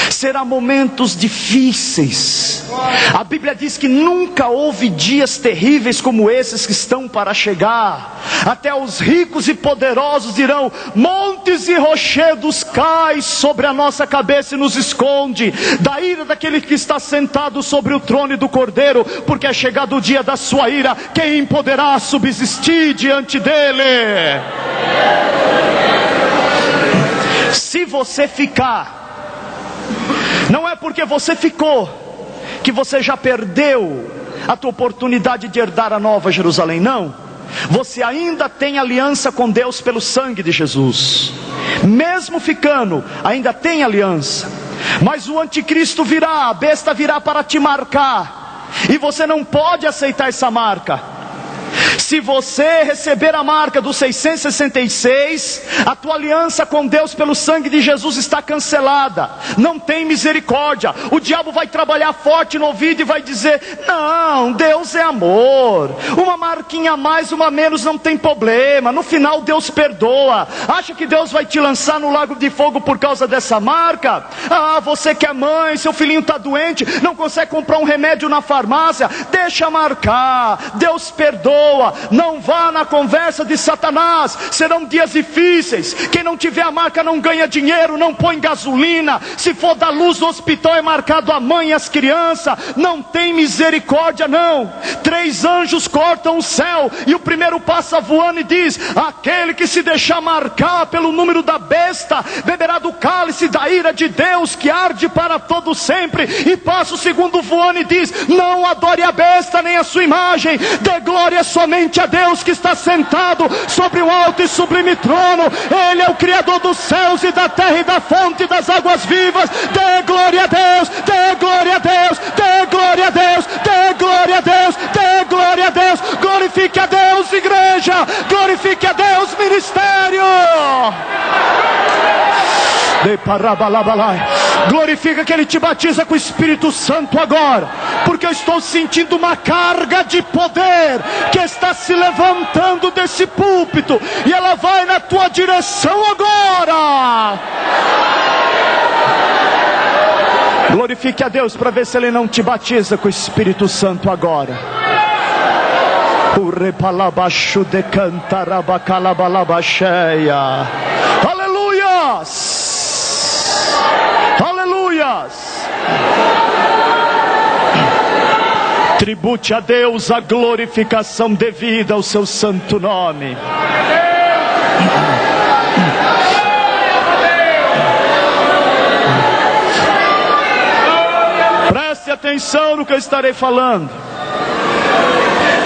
Será momentos difíceis. A Bíblia diz que nunca houve dias terríveis como esses que estão para chegar. Até os ricos e poderosos dirão: montes e rochedos caem sobre a nossa cabeça e nos esconde da ira daquele que está sentado sobre o trono do Cordeiro, porque é chegado o dia da sua ira. Quem poderá subsistir diante dele? Se você ficar, não é porque você ficou que você já perdeu a tua oportunidade de herdar a nova Jerusalém. Não, você ainda tem aliança com Deus pelo sangue de Jesus. Mesmo ficando, ainda tem aliança. Mas o anticristo virá, a besta virá para te marcar, e você não pode aceitar essa marca. Se você receber a marca do 666, a tua aliança com Deus pelo sangue de Jesus está cancelada. Não tem misericórdia. O diabo vai trabalhar forte no ouvido e vai dizer: não, Deus é amor. Uma marquinha a mais, uma a menos, não tem problema. No final Deus perdoa. Acha que Deus vai te lançar no lago de fogo por causa dessa marca? Ah, você que é mãe, seu filhinho está doente, não consegue comprar um remédio na farmácia, deixa marcar. Deus perdoa. Não vá na conversa de Satanás. Serão dias difíceis. Quem não tiver a marca não ganha dinheiro, não põe gasolina. Se for da luz do hospital, é marcado a mãe e as crianças. Não tem misericórdia não. 3 anjos cortam o céu, e o primeiro passa voando e diz: aquele que se deixar marcar pelo número da besta beberá do cálice da ira de Deus, que arde para todo sempre. E passa o segundo voando e diz: não adore a besta nem a sua imagem, dê glória somente a Deus que está sentado sobre o alto e sublime trono. Ele é o Criador dos céus e da terra e da fonte das águas vivas. Dê glória a Deus, dê glória a Deus, dê glória a Deus, dê glória a Deus, dê glória a Deus. Glorifique a Deus, igreja, glorifique a Deus, ministério. Glorifica que Ele te batiza com o Espírito Santo agora, porque eu estou sentindo uma carga de poder que está se levantando desse púlpito, e ela vai na tua direção agora. Glorifique a Deus para ver se Ele não te batiza com o Espírito Santo agora. Aleluias! Aleluias! Tribute a Deus a glorificação devida ao seu santo nome. Preste atenção no que eu estarei falando.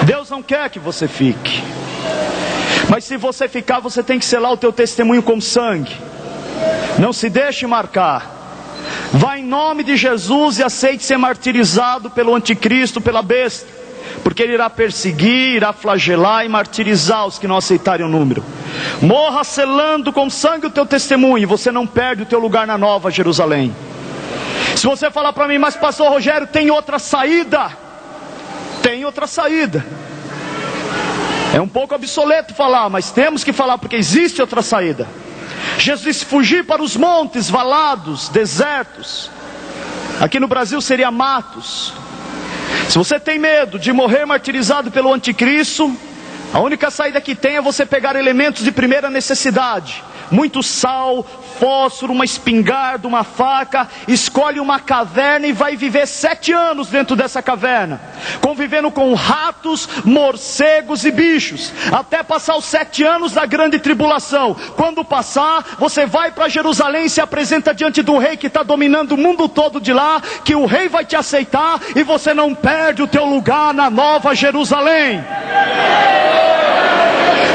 Deus não quer que você fique, mas se você ficar, você tem que selar o teu testemunho com sangue. Não se deixe marcar. Vá em nome de Jesus e aceite ser martirizado pelo anticristo, pela besta, porque ele irá perseguir, irá flagelar e martirizar os que não aceitarem o número. Morra selando com sangue o teu testemunho, e você não perde o teu lugar na Nova Jerusalém. Se você falar para mim, mas pastor Rogério, tem outra saída? Tem outra saída. É um pouco obsoleto falar, mas temos que falar, porque existe outra saída. Jesus disse: fugir para os montes, valados, desertos. Aqui no Brasil seria matos. Se você tem medo de morrer martirizado pelo anticristo, a única saída que tem é você pegar elementos de primeira necessidade. Muito sal, fósforo, uma espingarda, uma faca. Escolhe uma caverna e vai viver 7 anos dentro dessa caverna, convivendo com ratos, morcegos e bichos, até passar os 7 anos da grande tribulação. Quando passar, você vai para Jerusalém e se apresenta diante do rei que está dominando o mundo todo de lá, que o rei vai te aceitar, e você não perde o teu lugar na Nova Jerusalém.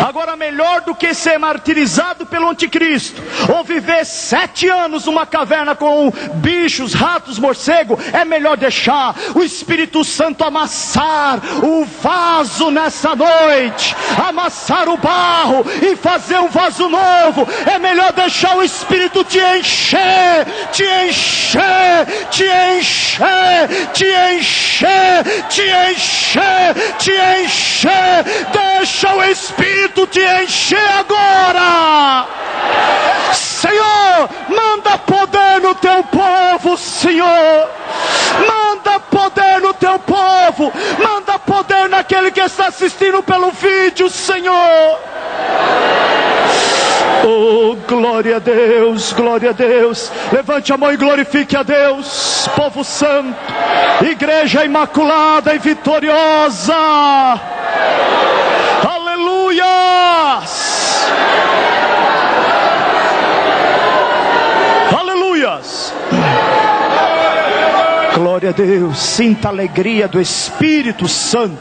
Agora, melhor do que ser martirizado pelo anticristo, ou viver 7 anos numa caverna com bichos, ratos, morcego, é melhor deixar o Espírito Santo amassar o vaso nessa noite, amassar o barro e fazer um vaso novo. É melhor deixar o Espírito te encher, te encher, te encher, te encher, te encher, te encher. Deixa o Espírito te encher agora. Senhor, manda poder no teu povo, Senhor. Manda poder no teu povo. Manda poder naquele que está assistindo pelo vídeo, Senhor. Oh, glória a Deus, glória a Deus. Levante a mão e glorifique a Deus. Povo santo, igreja imaculada e vitoriosa. Aleluias! Aleluias! Glória a Deus. Sinta a alegria do Espírito Santo.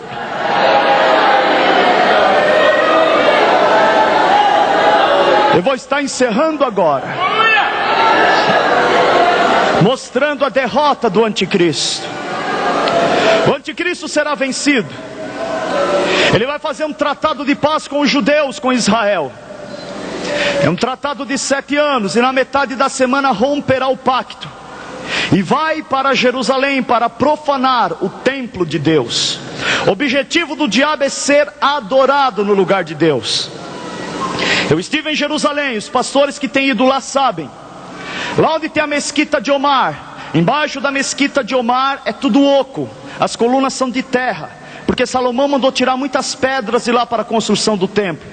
Eu vou estar encerrando agora, mostrando a derrota do anticristo. O anticristo será vencido. Ele vai fazer um tratado de paz com os judeus, com Israel. É um tratado de 7 anos, e na metade da semana romperá o pacto, e vai para Jerusalém para profanar o templo de Deus. O objetivo do diabo é ser adorado no lugar de Deus. Eu estive em Jerusalém, os pastores que têm ido lá sabem. Lá onde tem a mesquita de Omar, embaixo da mesquita de Omar é tudo oco, as colunas são de terra, porque Salomão mandou tirar muitas pedras de lá para a construção do templo.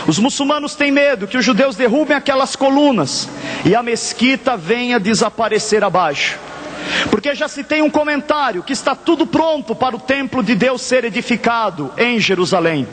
Os muçulmanos têm medo que os judeus derrubem aquelas colunas e a mesquita venha desaparecer abaixo, porque já se tem um comentário que está tudo pronto para o templo de Deus ser edificado em Jerusalém.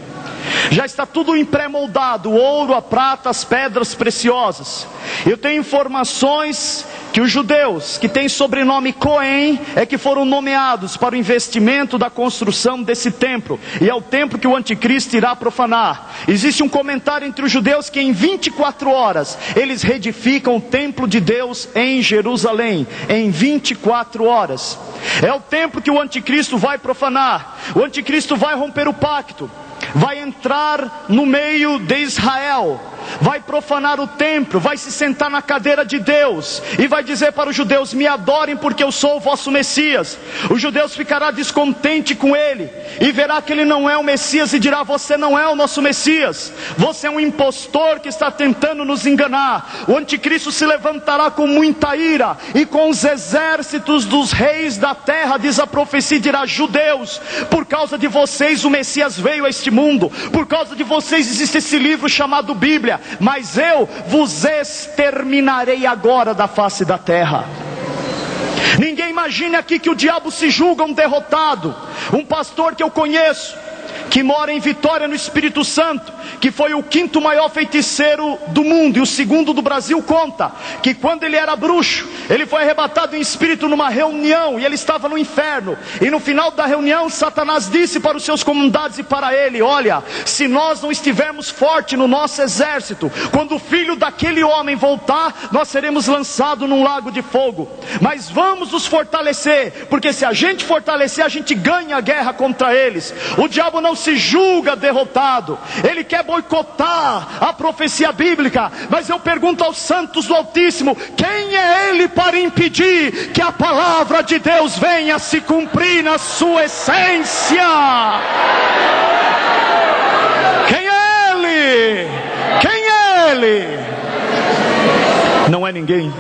Já está tudo em pré-moldado, o ouro, a prata, as pedras preciosas. Eu tenho informações que os judeus que têm sobrenome Cohen é que foram nomeados para o investimento da construção desse templo, e é o templo que o anticristo irá profanar. Existe um comentário entre os judeus que em 24 horas eles reedificam o templo de Deus em Jerusalém, em 24 horas. É o templo que o anticristo vai profanar. O anticristo vai romper o pacto, vai entrar no meio de Israel, vai profanar o templo, vai se sentar na cadeira de Deus e vai dizer para os judeus: me adorem porque eu sou o vosso Messias. Os judeus ficarão descontentes com ele e verá que ele não é o Messias e dirá: você não é o nosso Messias, você é um impostor que está tentando nos enganar. O anticristo se levantará com muita ira e com os exércitos dos reis da terra, diz a profecia, dirá: judeus, por causa de vocês o Messias veio a este mundo, por causa de vocês existe esse livro chamado Bíblia, mas eu vos exterminarei agora da face da terra. Ninguém imagine aqui que o diabo se julga um derrotado. Um pastor que eu conheço, que mora em Vitória no Espírito Santo, que foi o 5º maior feiticeiro do mundo e o 2º do Brasil, conta que quando ele era bruxo, ele foi arrebatado em espírito numa reunião e ele estava no inferno, e no final da reunião Satanás disse para os seus comandados e para ele: olha, se nós não estivermos fortes no nosso exército, quando o filho daquele homem voltar, nós seremos lançados num lago de fogo, mas vamos nos fortalecer, porque se a gente fortalecer, a gente ganha a guerra contra eles. O diabo não se julga derrotado, ele quer boicotar a profecia bíblica, mas eu pergunto aos santos do Altíssimo: quem é ele para impedir que a palavra de Deus venha se cumprir na sua essência? Quem é ele? Quem é ele? Não é ninguém.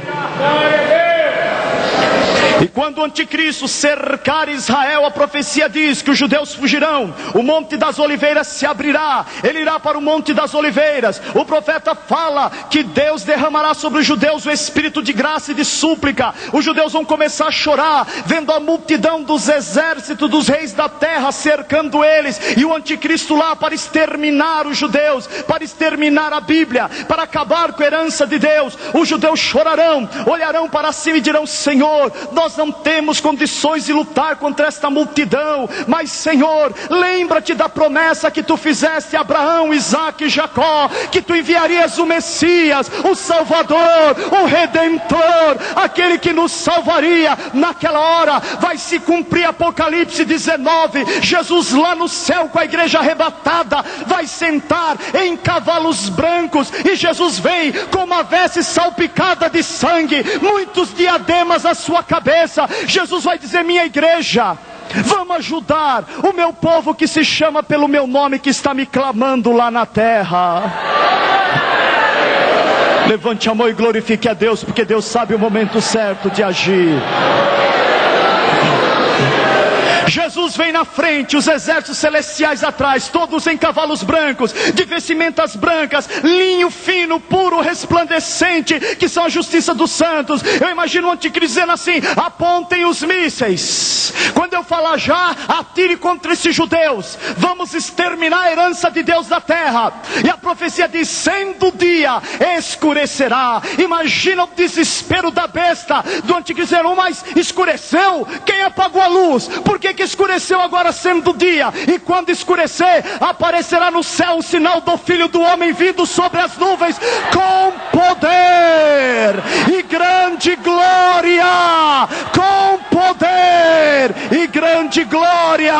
E quando o anticristo cercar Israel, a profecia diz que os judeus fugirão, o monte das oliveiras se abrirá, ele irá para o monte das oliveiras. O profeta fala que Deus derramará sobre os judeus o espírito de graça e de súplica. Os judeus vão começar a chorar, vendo a multidão dos exércitos dos reis da terra cercando eles, e o anticristo lá para exterminar os judeus, para exterminar a Bíblia, para acabar com a herança de Deus. Os judeus chorarão, olharão para cima e dirão: Senhor, nós não temos condições de lutar contra esta multidão, mas Senhor, lembra-te da promessa que tu fizeste a Abraão, Isaque e Jacó, que tu enviarias o Messias, o Salvador, o Redentor, aquele que nos salvaria. Naquela hora vai se cumprir Apocalipse 19, Jesus lá no céu com a igreja arrebatada, vai sentar em cavalos brancos, e Jesus vem com uma veste salpicada de sangue, muitos diademas à sua cabeça. Jesus vai dizer: minha igreja, vamos ajudar o meu povo que se chama pelo meu nome, que está me clamando lá na terra. Levante a mão e glorifique a Deus, porque Deus sabe o momento certo de agir. Jesus vem na frente, os exércitos celestiais atrás, todos em cavalos brancos, de vestimentas brancas, linho fino, puro, resplandecente, que são a justiça dos santos. Eu imagino o anticristo dizendo assim: apontem os mísseis. Quando eu falar já, atire contra esses judeus, vamos exterminar a herança de Deus da terra. E a profecia diz: sendo o dia, escurecerá. Imagina o desespero da besta, do anticristo dizendo: mas escureceu? Quem apagou a luz? Por que escureceu agora sendo dia? E quando escurecer, aparecerá no céu o sinal do Filho do Homem vindo sobre as nuvens com poder e grande glória, com poder e grande glória.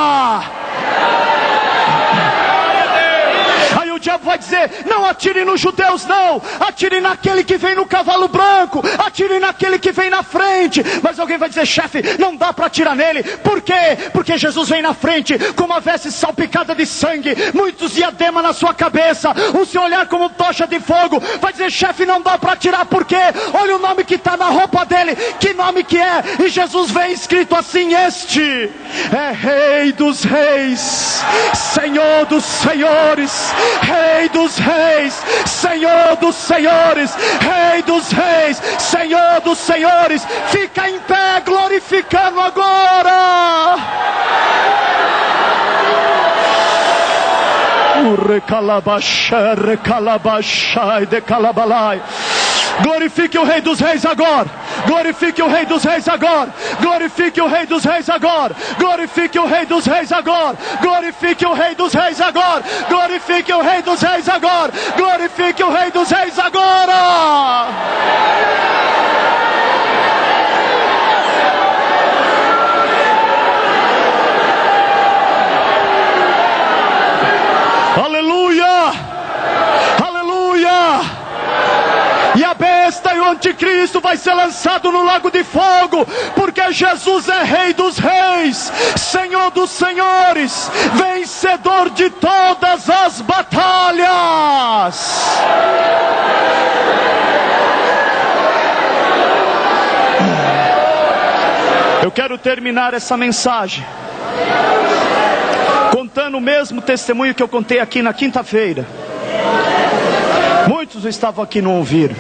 Aí o diabo vai dizer: não atire nos judeus não, atire naquele que vem no cavalo branco, atire naquele que vem na frente. Mas alguém vai dizer: chefe, não dá para atirar nele. Por quê? Porque Jesus vem na frente com uma veste salpicada de sangue, muitos diademas na sua cabeça, o seu olhar como tocha de fogo. Vai dizer: chefe, não dá para atirar. Por quê? Olha o nome que está na roupa dele. Que nome que é? E Jesus vem escrito assim: este é Rei dos Reis, Senhor dos Senhores, Rei dos Reis, Senhor dos Senhores, Rei dos Reis, Senhor dos Senhores. Fica em pé glorificando agora. Glorifique o Rei dos Reis agora. Glorifique o Rei dos Reis agora. Glorifique o Rei dos Reis agora. Glorifique o Rei dos Reis agora. Glorifique o Rei dos Reis agora. Glorifique o Rei dos Reis agora. Glorifique o Rei dos Reis agora. Aleluia! Aleluia! anticristo vai ser lançado no lago de fogo, porque Jesus é Rei dos reis, Senhor dos senhores, vencedor de todas as batalhas. Eu quero terminar essa mensagem contando o mesmo testemunho que eu contei aqui na quinta-feira. Muitos estavam aqui e não ouviram.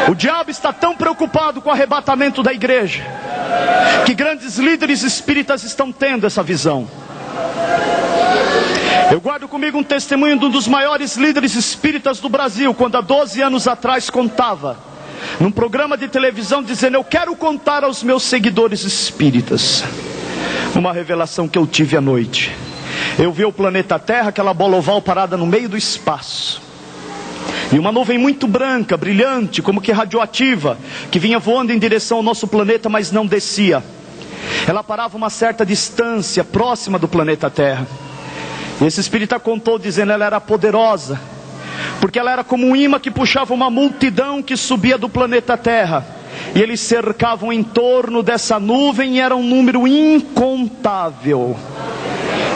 O diabo está tão preocupado com o arrebatamento da igreja, que grandes líderes espíritas estão tendo essa visão. Eu guardo comigo um testemunho de um dos maiores líderes espíritas do Brasil, quando há 12 anos atrás contava num programa de televisão, dizendo: eu quero contar aos meus seguidores espíritas uma revelação que eu tive à noite. Eu vi o planeta Terra, aquela bola oval parada no meio do espaço, e uma nuvem muito branca, brilhante, como que radioativa, que vinha voando em direção ao nosso planeta, mas não descia. Ela parava a uma certa distância, próxima do planeta Terra. E esse espírita contou, dizendo: ela era poderosa, porque ela era como um imã que puxava uma multidão que subia do planeta Terra. E eles cercavam em torno dessa nuvem, e era um número incontável.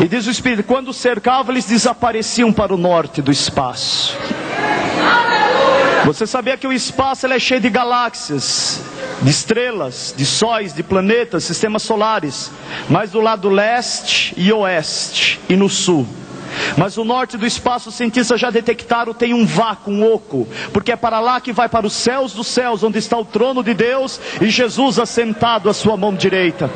E diz o Espírito, quando cercavam, eles desapareciam para o norte do espaço. Você sabia que o espaço ele é cheio de galáxias, de estrelas, de sóis, de planetas, sistemas solares, mas do lado leste e oeste e no sul. Mas o norte do espaço, os cientistas já detectaram, tem um vácuo, um oco, porque é para lá que vai, para os céus dos céus, onde está o trono de Deus e Jesus assentado à sua mão direita.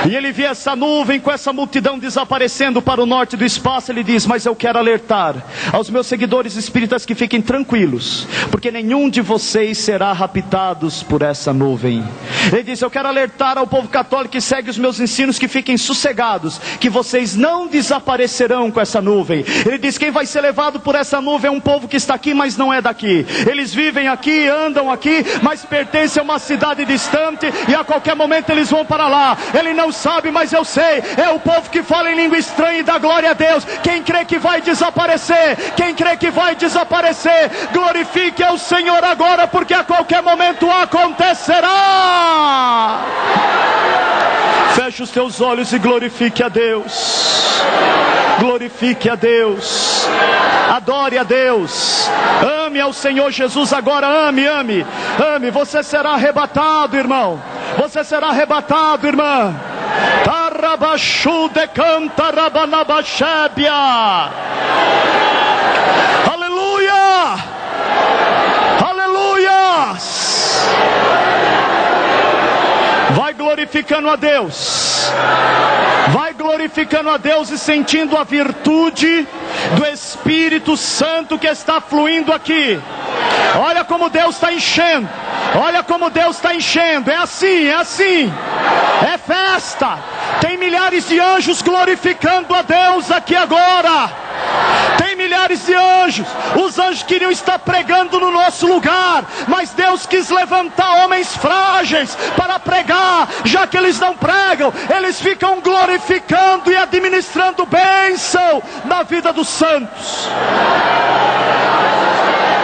E ele via essa nuvem com essa multidão desaparecendo para o norte do espaço. Ele diz: mas eu quero alertar aos meus seguidores espíritas que fiquem tranquilos, porque nenhum de vocês será raptados por essa nuvem. Ele diz: eu quero alertar ao povo católico que segue os meus ensinos, que fiquem sossegados, que vocês não desaparecerão com essa nuvem. Ele diz: quem vai ser levado por essa nuvem é um povo que está aqui, mas não é daqui. Eles vivem aqui, andam aqui, mas pertencem a uma cidade distante, e a qualquer momento eles vão para lá. Ele não sabe, mas eu sei. É o povo que fala em língua estranha e dá glória a Deus. Quem crê que vai desaparecer, quem crê que vai desaparecer, glorifique ao Senhor agora, porque a qualquer momento acontecerá. Feche os teus olhos e glorifique a Deus. Glorifique a Deus. Adore a Deus. Ame ao Senhor Jesus agora. Ame, ame, ame. Você será arrebatado, irmão. Você será arrebatado, irmã. Tarabashu de canta rabanabashébia. Aleluia. Aleluia. Vai glorificando a Deus. Vai glorificando a Deus e sentindo a virtude do Espírito Santo que está fluindo aqui. Olha como Deus está enchendo. Olha como Deus está enchendo. É assim, é assim. É festa. Tem milhares de anjos glorificando a Deus aqui agora. Tem milhares de anjos. Os anjos queriam estar pregando no nosso lugar, mas Deus quis levantar homens frágeis para pregar. Já que eles não pregam, eles ficam glorificando e administrando bênção na vida dos santos.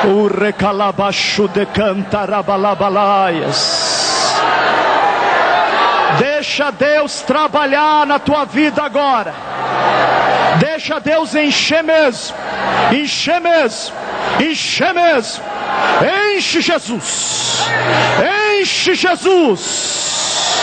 O recalabacho de cantarabalaias. Deixa Deus trabalhar na tua vida agora. Deixa Deus encher mesmo. Encher mesmo. Encher mesmo. Enche Jesus. Enche Jesus.